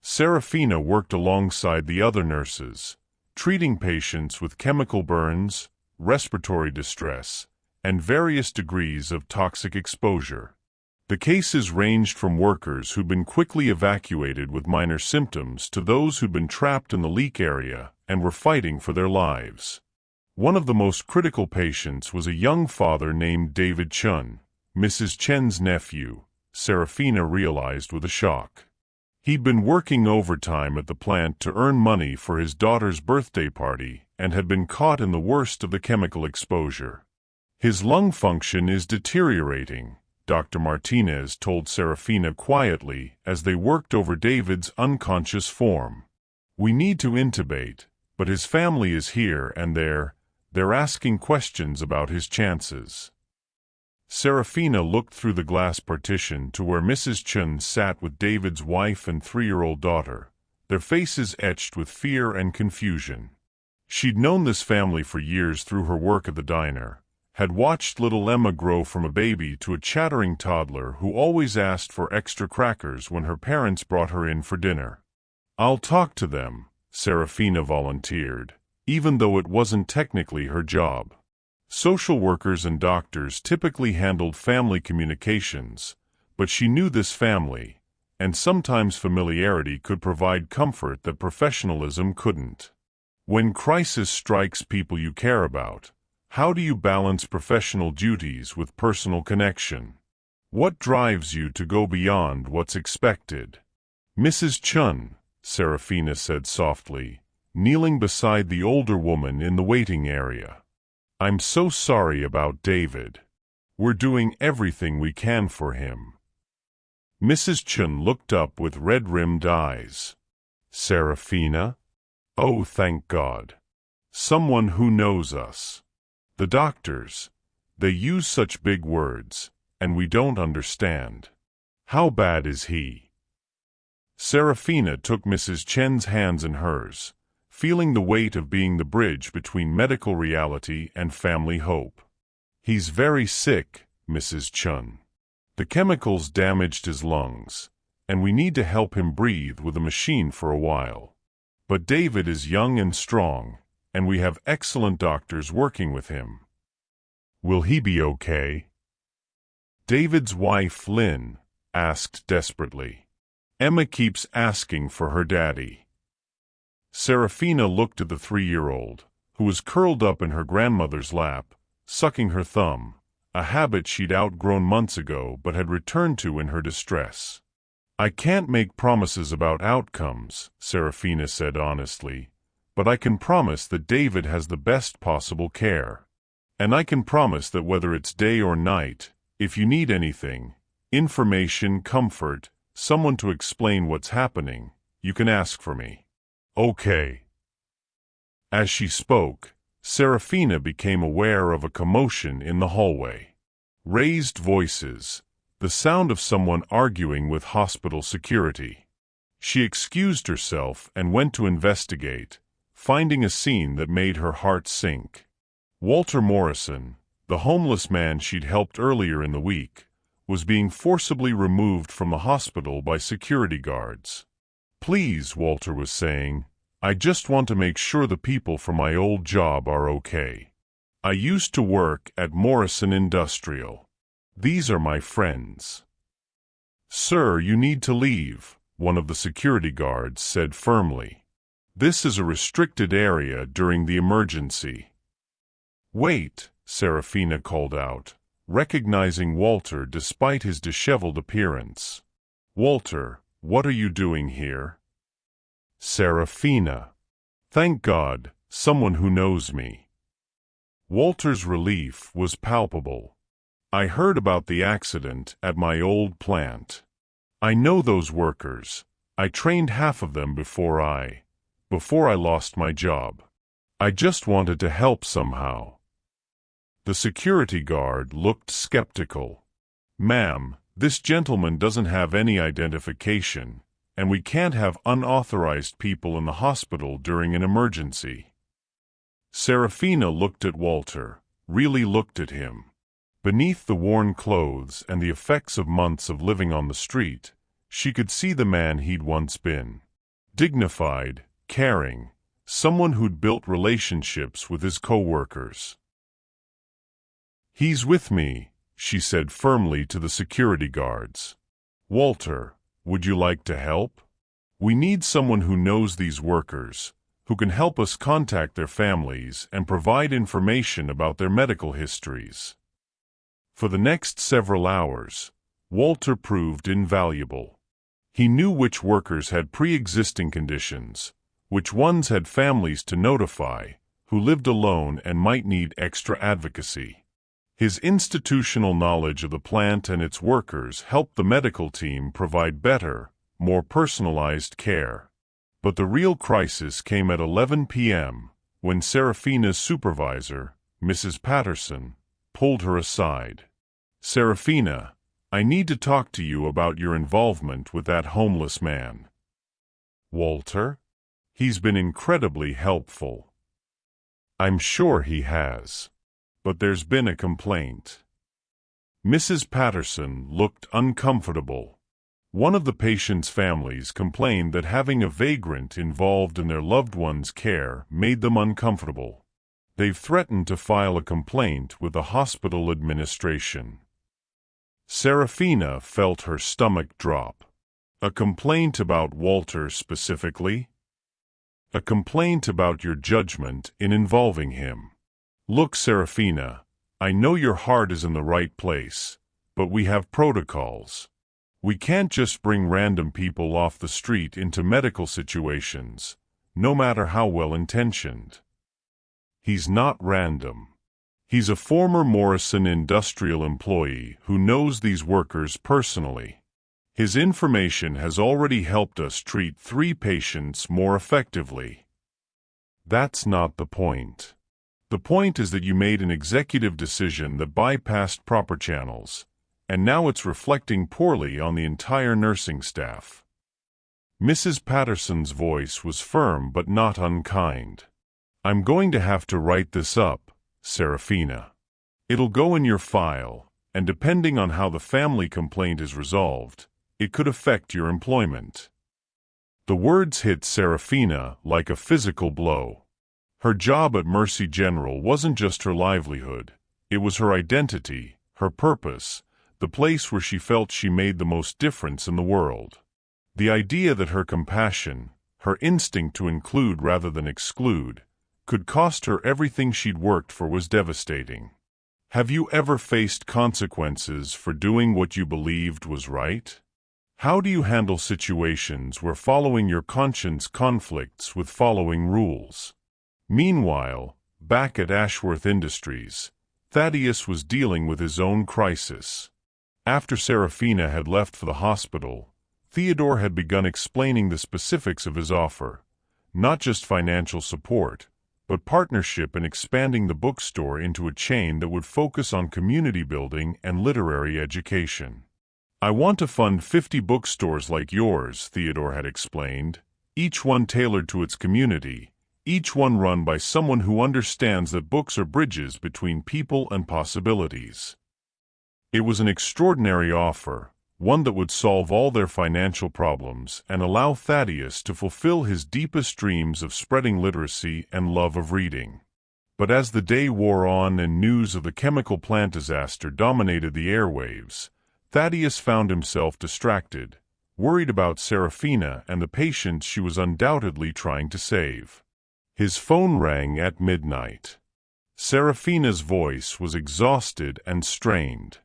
Seraphina worked alongside the other nurses, treating patients with chemical burns, respiratory distress, and various degrees of toxic exposure. The cases ranged from workers who'd been quickly evacuated with minor symptoms to those who'd been trapped in the leak area and were fighting for their lives. One of the most critical patients was a young father named David Chun, Mrs. Chen's nephew, Seraphina realized with a shock. He'd been working overtime at the plant to earn money for his daughter's birthday party and had been caught in the worst of the chemical exposure. His lung function is deteriorating, Dr. Martinez told Seraphina quietly as they worked over David's unconscious form. We need to intubate, but his family is here and they're asking questions about his chances. Seraphina looked through the glass partition to where Mrs. Chun sat with David's wife and 3-year-old daughter, their faces etched with fear and confusion. She'd known this family for years through her work at the diner, had watched little Emma grow from a baby to a chattering toddler who always asked for extra crackers when her parents brought her in for dinner. I'll talk to them, Seraphina volunteered, even though it wasn't technically her job. Social workers and doctors typically handled family communications, but she knew this family, and sometimes familiarity could provide comfort that professionalism couldn't. When crisis strikes people you care about, how do you balance professional duties with personal connection? What drives you to go beyond what's expected? Mrs. Chun, Seraphina said softly, kneeling beside the older woman in the waiting area. I'm so sorry about David. We're doing everything we can for him. Mrs. Chun looked up with red-rimmed eyes. Seraphina? Oh, thank God. Someone who knows us. The doctors, they use such big words, and we don't understand. How bad is he? Seraphina took Mrs. Chen's hands in hers, feeling the weight of being the bridge between medical reality and family hope. He's very sick, Mrs. Chun. The chemicals damaged his lungs, and we need to help him breathe with a machine for a while. But David is young and strong, and we have excellent doctors working with him. Will he be okay? David's wife, Lynn, asked desperately. Emma keeps asking for her daddy. Seraphina looked at the 3-year-old, who was curled up in her grandmother's lap, sucking her thumb, a habit she'd outgrown months ago but had returned to in her distress. I can't make promises about outcomes, Seraphina said honestly, but I can promise that David has the best possible care. And I can promise that whether it's day or night, if you need anything, information, comfort, someone to explain what's happening, you can ask for me. Okay. As she spoke, Seraphina became aware of a commotion in the hallway. Raised voices, the sound of someone arguing with hospital security. She excused herself and went to investigate, finding a scene that made her heart sink. Walter Morrison, the homeless man she'd helped earlier in the week, was being forcibly removed from the hospital by security guards. Please, Walter was saying, I just want to make sure the people from my old job are okay. I used to work at Morrison Industrial. These are my friends. Sir, you need to leave, one of the security guards said firmly. This is a restricted area during the emergency. Wait, Seraphina called out, recognizing Walter despite his disheveled appearance. Walter, what are you doing here? Seraphina. Thank God, someone who knows me. Walter's relief was palpable. I heard about the accident at my old plant. I know those workers. I trained half of them before I lost my job. I just wanted to help somehow. The security guard looked skeptical. Ma'am, this gentleman doesn't have any identification, and we can't have unauthorized people in the hospital during an emergency." Seraphina looked at Walter, really looked at him. Beneath the worn clothes and the effects of months of living on the street, she could see the man he'd once been. Dignified, caring, someone who'd built relationships with his co-workers. "He's with me," she said firmly to the security guards. "Walter, would you like to help? We need someone who knows these workers, who can help us contact their families and provide information about their medical histories." For the next several hours, Walter proved invaluable. He knew which workers had pre-existing conditions, which ones had families to notify, who lived alone and might need extra advocacy. His institutional knowledge of the plant and its workers helped the medical team provide better, more personalized care. But the real crisis came at 11 p.m., when Seraphina's supervisor, Mrs. Patterson, pulled her aside. "Seraphina, I need to talk to you about your involvement with that homeless man." "Walter? He's been incredibly helpful." "I'm sure he has. But there's been a complaint." Mrs. Patterson looked uncomfortable. One of the patient's families complained that having a vagrant involved in their loved one's care made them uncomfortable. They've threatened to file a complaint with the hospital administration. Seraphina felt her stomach drop. "A complaint about Walter specifically?" "A complaint about your judgment in involving him." "Look, Seraphina, I know your heart is in the right place, but we have protocols. We can't just bring random people off the street into medical situations, no matter how well-intentioned." "He's not random. He's a former Morrison Industrial employee who knows these workers personally. His information has already helped us treat 3 patients more effectively." "That's not the point. The point is that you made an executive decision that bypassed proper channels, and now it's reflecting poorly on the entire nursing staff." Mrs. Patterson's voice was firm but not unkind. "I'm going to have to write this up, Seraphina. It'll go in your file, and depending on how the family complaint is resolved, it could affect your employment." The words hit Seraphina like a physical blow. Her job at Mercy General wasn't just her livelihood, it was her identity, her purpose, the place where she felt she made the most difference in the world. The idea that her compassion, her instinct to include rather than exclude, could cost her everything she'd worked for was devastating. Have you ever faced consequences for doing what you believed was right? How do you handle situations where following your conscience conflicts with following rules? Meanwhile, back at Ashworth Industries, Thaddeus was dealing with his own crisis. After Seraphina had left for the hospital, Theodore had begun explaining the specifics of his offer, not just financial support, but partnership in expanding the bookstore into a chain that would focus on community building and literary education. "I want to fund 50 bookstores like yours," Theodore had explained, "each one tailored to its community, each one run by someone who understands that books are bridges between people and possibilities." It was an extraordinary offer, one that would solve all their financial problems and allow Thaddeus to fulfill his deepest dreams of spreading literacy and love of reading. But as the day wore on and news of the chemical plant disaster dominated the airwaves, Thaddeus found himself distracted, worried about Seraphina and the patients she was undoubtedly trying to save. His phone rang at midnight. Seraphina's voice was exhausted and strained.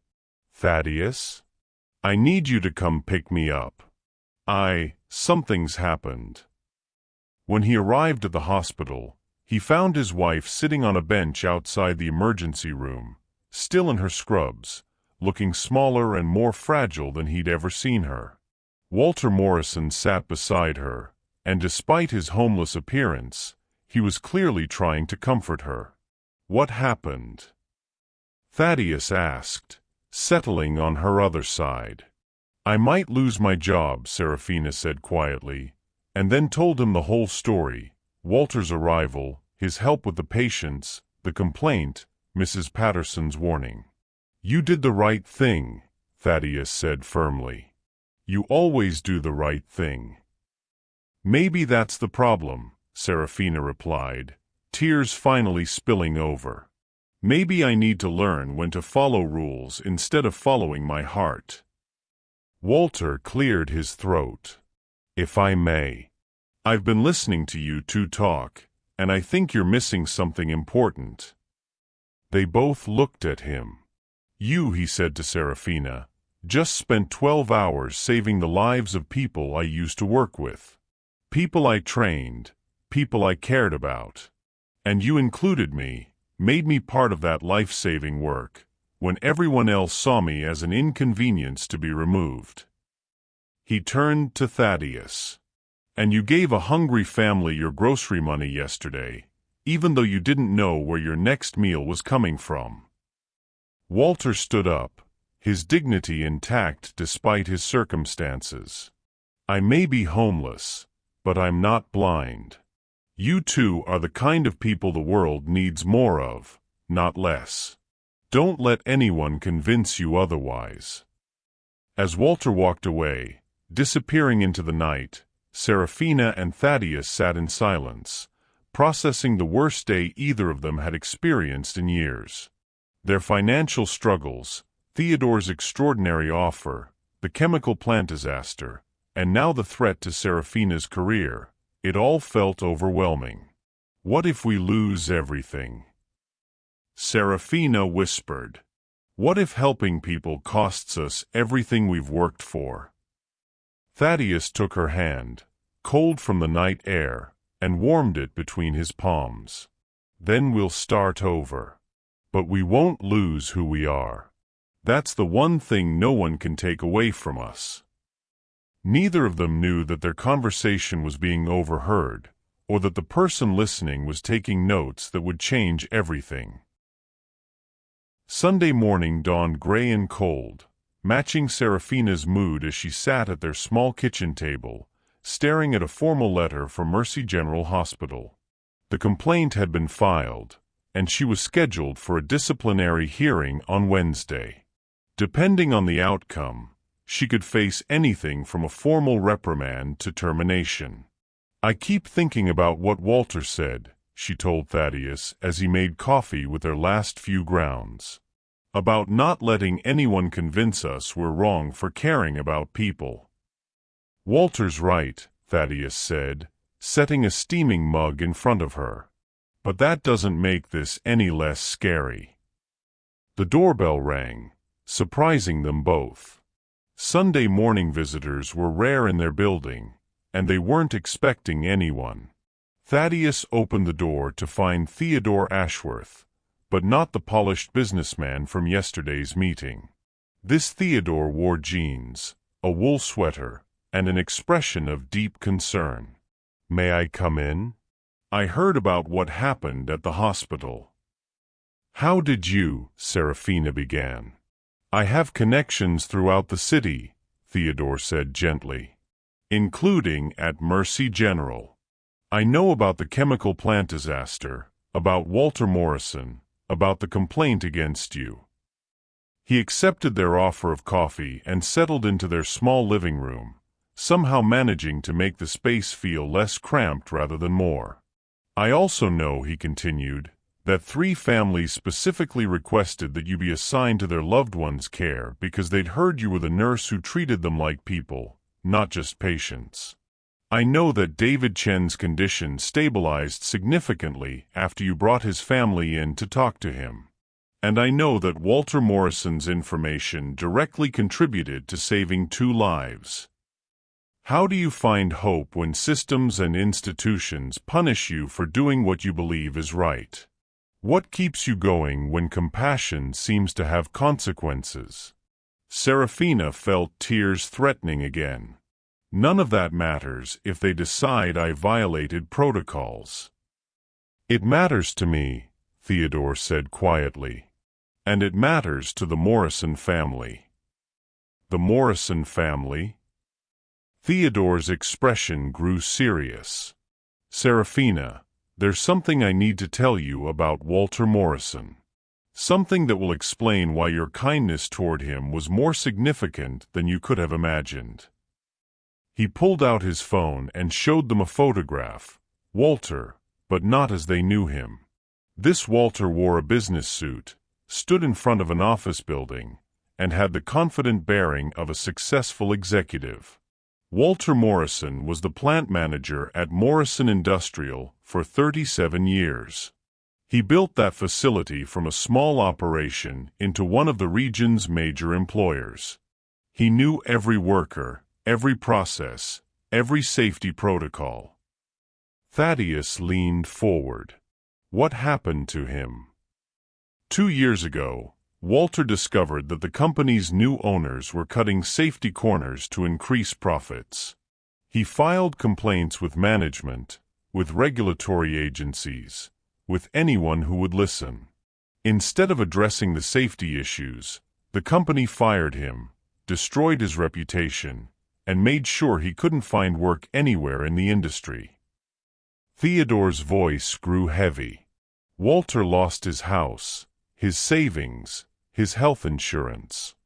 "Thaddeus? I need you to come pick me up. Something's happened." When he arrived at the hospital, he found his wife sitting on a bench outside the emergency room, still in her scrubs, looking smaller and more fragile than he'd ever seen her. Walter Morrison sat beside her, and despite his homeless appearance, he was clearly trying to comfort her. "What happened?" Thaddeus asked, settling on her other side. I might lose my job, Seraphina said quietly, and then told him the whole story: Walter's arrival, his help with the patients, the complaint, Mrs. Patterson's warning. You did the right thing, Thaddeus said firmly. You always do the right thing. Maybe that's the problem, Seraphina replied, tears finally spilling over. Maybe I need to learn when to follow rules instead of following my heart. Walter cleared his throat. If I may. I've been listening to you two talk, and I think you're missing something important. They both looked at him. You, he said to Seraphina, just spent 12 hours saving the lives of people I used to work with. People I trained, people I cared about. And you included me, made me part of that life-saving work, when everyone else saw me as an inconvenience to be removed. He turned to Thaddeus. And you gave a hungry family your grocery money yesterday, even though you didn't know where your next meal was coming from. Walter stood up, his dignity intact despite his circumstances. I may be homeless, but I'm not blind. You two are the kind of people the world needs more of, not less. Don't let anyone convince you otherwise. As Walter walked away, disappearing into the night, Seraphina and Thaddeus sat in silence, processing the worst day either of them had experienced in years. Their financial struggles, Theodore's extraordinary offer, the chemical plant disaster, and now the threat to Seraphina's career, it all felt overwhelming. What if we lose everything? Seraphina whispered. What if helping people costs us everything we've worked for? Thaddeus took her hand, cold from the night air, and warmed it between his palms. Then we'll start over. But we won't lose who we are. That's the one thing no one can take away from us. Neither of them knew that their conversation was being overheard, or that the person listening was taking notes that would change everything. Sunday morning dawned gray and cold, matching Seraphina's mood as she sat at their small kitchen table, staring at a formal letter from Mercy General Hospital. The complaint had been filed, and she was scheduled for a disciplinary hearing on Wednesday. Depending on the outcome, she could face anything from a formal reprimand to termination. I keep thinking about what Walter said, she told Thaddeus as he made coffee with their last few grounds. About not letting anyone convince us we're wrong for caring about people. Walter's right, Thaddeus said, setting a steaming mug in front of her. But that doesn't make this any less scary. The doorbell rang, surprising them both. Sunday morning visitors were rare in their building, and they weren't expecting anyone. Thaddeus opened the door to find Theodore Ashworth, but not the polished businessman from yesterday's meeting. This Theodore wore jeans, a wool sweater, and an expression of deep concern. "May I come in? I heard about what happened at the hospital." "How did you?" Seraphina began. "I have connections throughout the city," Theodore said gently, "including at Mercy General. I know about the chemical plant disaster, about Walter Morrison, about the complaint against you." He accepted their offer of coffee and settled into their small living room, somehow managing to make the space feel less cramped rather than more. "I also know," he continued, "that 3 families specifically requested that you be assigned to their loved ones' care because they'd heard you were the nurse who treated them like people, not just patients. I know that David Chen's condition stabilized significantly after you brought his family in to talk to him. And I know that Walter Morrison's information directly contributed to saving 2 lives. How do you find hope when systems and institutions punish you for doing what you believe is right? What keeps you going when compassion seems to have consequences?" Seraphina felt tears threatening again. "None of that matters if they decide I violated protocols." "It matters to me," Theodore said quietly. "And it matters to the Morrison family." The Morrison family? Theodore's expression grew serious. Seraphina, there's something I need to tell you about Walter Morrison. Something that will explain why your kindness toward him was more significant than you could have imagined. He pulled out his phone and showed them a photograph. Walter, but not as they knew him. This Walter wore a business suit, stood in front of an office building, and had the confident bearing of a successful executive. Walter Morrison was the plant manager at Morrison Industrial for 37 years. He built that facility from a small operation into one of the region's major employers. He knew every worker, every process, every safety protocol. Thaddeus leaned forward. What happened to him? 2 years ago, Walter discovered that the company's new owners were cutting safety corners to increase profits. He filed complaints with management, with regulatory agencies, with anyone who would listen. Instead of addressing the safety issues, the company fired him, destroyed his reputation, and made sure he couldn't find work anywhere in the industry. Theodore's voice grew heavy. Walter lost his house, his savings, his health insurance.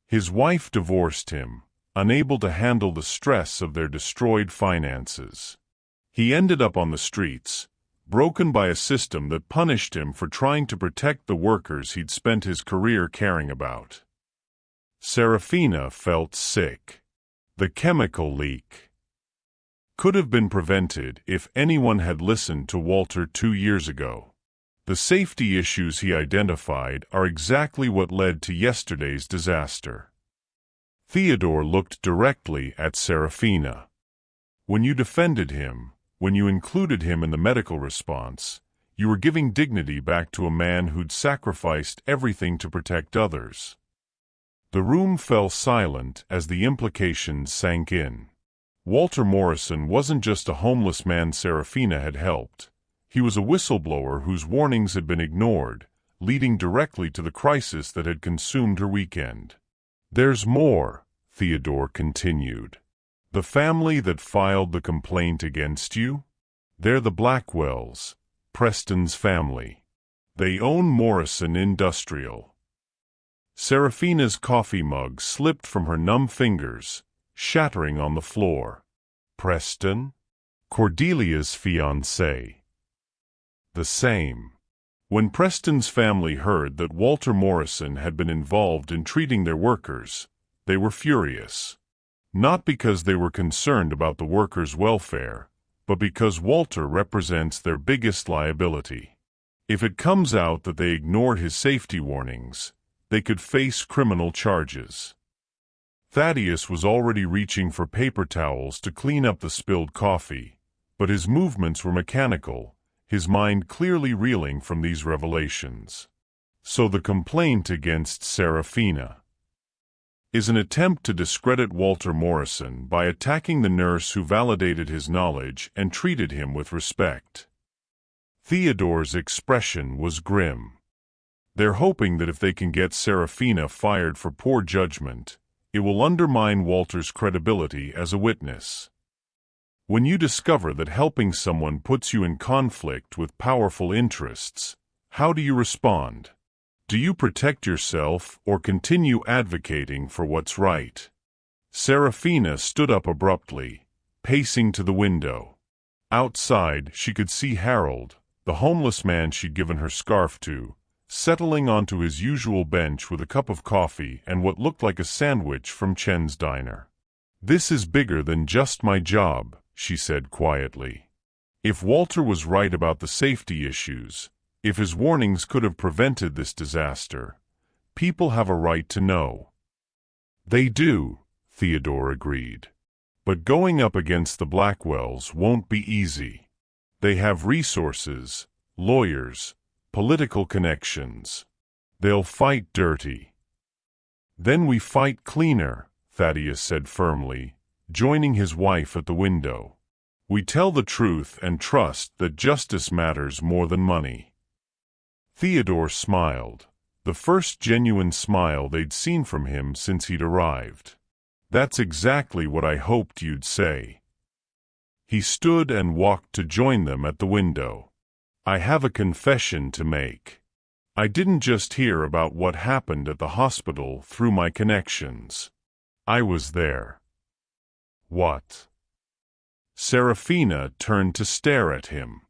His wife divorced him, unable to handle the stress of their destroyed finances. He ended up on the streets, broken by a system that punished him for trying to protect the workers he'd spent his career caring about. Seraphina felt sick. The chemical leak could have been prevented if anyone had listened to Walter 2 years ago. The safety issues he identified are exactly what led to yesterday's disaster. Theodore looked directly at Seraphina. When you defended him, when you included him in the medical response, you were giving dignity back to a man who'd sacrificed everything to protect others. The room fell silent as the implications sank in. Walter Morrison wasn't just a homeless man Seraphina had helped. He was a whistleblower whose warnings had been ignored, leading directly to the crisis that had consumed her weekend. There's more, Theodore continued. The family that filed the complaint against you? They're the Blackwells, Preston's family. They own Morrison Industrial. Seraphina's coffee mug slipped from her numb fingers, shattering on the floor. Preston? Cordelia's fiancé. The same. When Preston's family heard that Walter Morrison had been involved in treating their workers, they were furious. Not because they were concerned about the workers' welfare, but because Walter represents their biggest liability. If it comes out that they ignored his safety warnings, they could face criminal charges. Thaddeus was already reaching for paper towels to clean up the spilled coffee, but his movements were mechanical, his mind clearly reeling from these revelations. So the complaint against Seraphina is an attempt to discredit Walter Morrison by attacking the nurse who validated his knowledge and treated him with respect. Theodore's expression was grim. They're hoping that if they can get Seraphina fired for poor judgment, it will undermine Walter's credibility as a witness. When you discover that helping someone puts you in conflict with powerful interests, how do you respond? Do you protect yourself or continue advocating for what's right? Seraphina stood up abruptly, pacing to the window. Outside, she could see Harold, the homeless man she'd given her scarf to, settling onto his usual bench with a cup of coffee and what looked like a sandwich from Chen's diner. "This is bigger than just my job," she said quietly. If Walter was right about the safety issues, if his warnings could have prevented this disaster, people have a right to know. They do, Theodore agreed. But going up against the Blackwells won't be easy. They have resources, lawyers, political connections. They'll fight dirty. Then we fight cleaner, Thaddeus said firmly, joining his wife at the window. We tell the truth and trust that justice matters more than money. Theodore smiled, the first genuine smile they'd seen from him since he'd arrived. That's exactly what I hoped you'd say. He stood and walked to join them at the window. I have a confession to make. I didn't just hear about what happened at the hospital through my connections. I was there. What? Seraphina turned to stare at him.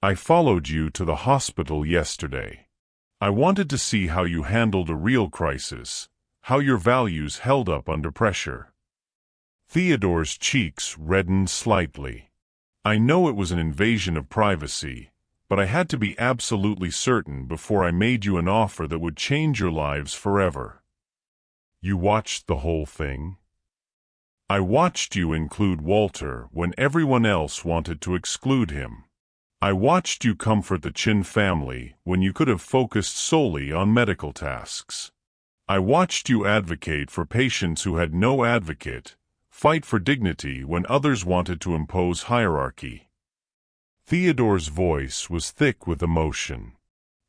I followed you to the hospital yesterday. I wanted to see how you handled a real crisis, how your values held up under pressure. Theodore's cheeks reddened slightly. I know it was an invasion of privacy, but I had to be absolutely certain before I made you an offer that would change your lives forever. You watched the whole thing? I watched you include Walter when everyone else wanted to exclude him. I watched you comfort the Chin family when you could have focused solely on medical tasks. I watched you advocate for patients who had no advocate, fight for dignity when others wanted to impose hierarchy. Theodore's voice was thick with emotion.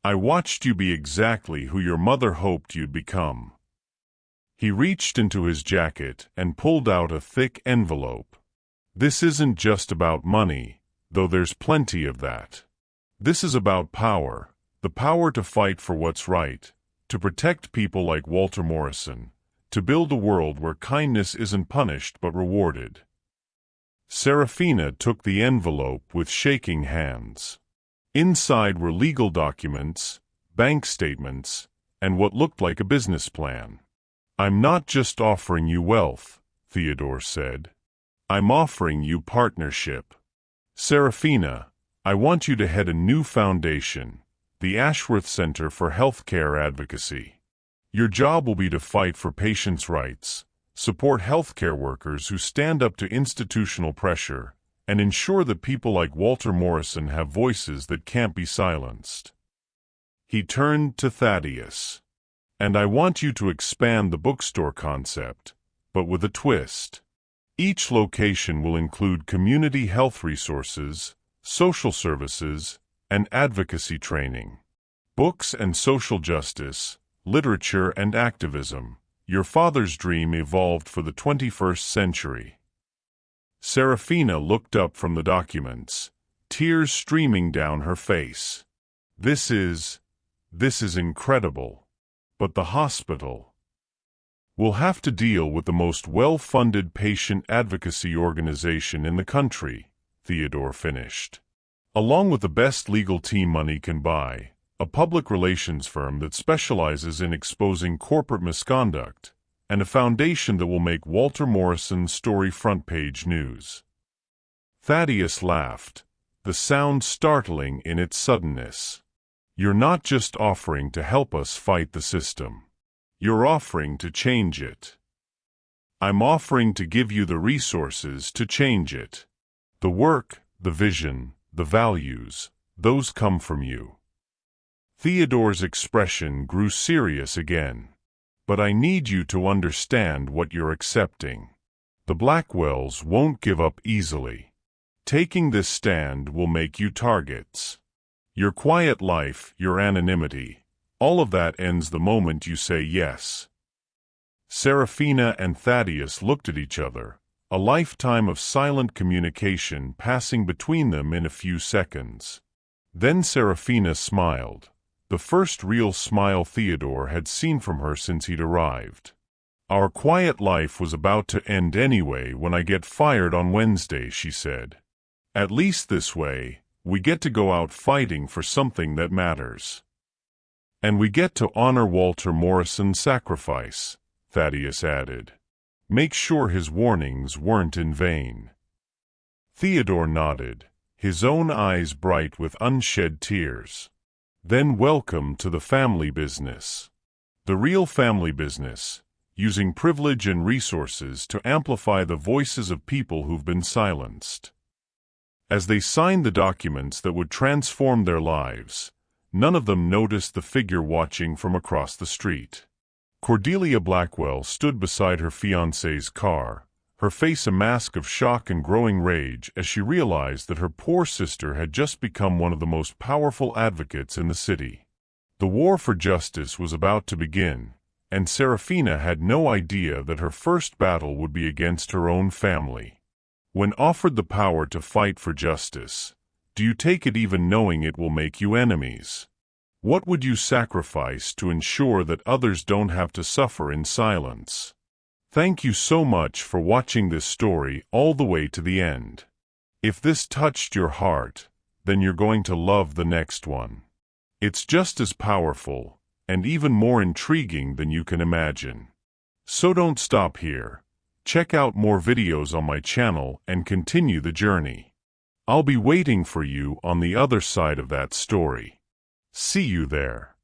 I watched you be exactly who your mother hoped you'd become. He reached into his jacket and pulled out a thick envelope. This isn't just about money, though there's plenty of that. This is about power, the power to fight for what's right, to protect people like Walter Morrison, to build a world where kindness isn't punished but rewarded. Seraphina took the envelope with shaking hands. Inside were legal documents, bank statements, and what looked like a business plan. I'm not just offering you wealth, Theodore said. I'm offering you partnership. Seraphina, I want you to head a new foundation, the Ashworth Center for Healthcare Advocacy. Your job will be to fight for patients' rights, support healthcare workers who stand up to institutional pressure, and ensure that people like Walter Morrison have voices that can't be silenced. He turned to Thaddeus. And I want you to expand the bookstore concept, but with a twist. Each location will include community health resources, social services, and advocacy training. Books and social justice, literature and activism. Your father's dream evolved for the 21st century. Seraphina looked up from the documents, tears streaming down her face. This is incredible. But the hospital. We'll have to deal with the most well-funded patient advocacy organization in the country, Theodore finished. Along with the best legal team money can buy, a public relations firm that specializes in exposing corporate misconduct, and a foundation that will make Walter Morrison's story front-page news. Thaddeus laughed, the sound startling in its suddenness. You're not just offering to help us fight the system. You're offering to change it. I'm offering to give you the resources to change it. The work, the vision, the values, those come from you. Theodore's expression grew serious again. But I need you to understand what you're accepting. The Blackwells won't give up easily. Taking this stand will make you targets. Your quiet life, your anonymity, all of that ends the moment you say yes. Seraphina and Thaddeus looked at each other, a lifetime of silent communication passing between them in a few seconds. Then Seraphina smiled, the first real smile Theodore had seen from her since he'd arrived. Our quiet life was about to end anyway when I get fired on Wednesday, she said. At least this way, we get to go out fighting for something that matters. And we get to honor Walter Morrison's sacrifice, Thaddeus added. Make sure his warnings weren't in vain. Theodore nodded, his own eyes bright with unshed tears. Then welcome to the family business. The real family business, using privilege and resources to amplify the voices of people who've been silenced. As they signed the documents that would transform their lives, none of them noticed the figure watching from across the street. Cordelia Blackwell stood beside her fiancé's car, her face a mask of shock and growing rage as she realized that her poor sister had just become one of the most powerful advocates in the city. The war for justice was about to begin, and Seraphina had no idea that her first battle would be against her own family. When offered the power to fight for justice, do you take it even knowing it will make you enemies? What would you sacrifice to ensure that others don't have to suffer in silence? Thank you so much for watching this story all the way to the end. If this touched your heart, then you're going to love the next one. It's just as powerful, and even more intriguing than you can imagine. So don't stop here. Check out more videos on my channel and continue the journey. I'll be waiting for you on the other side of that story. See you there.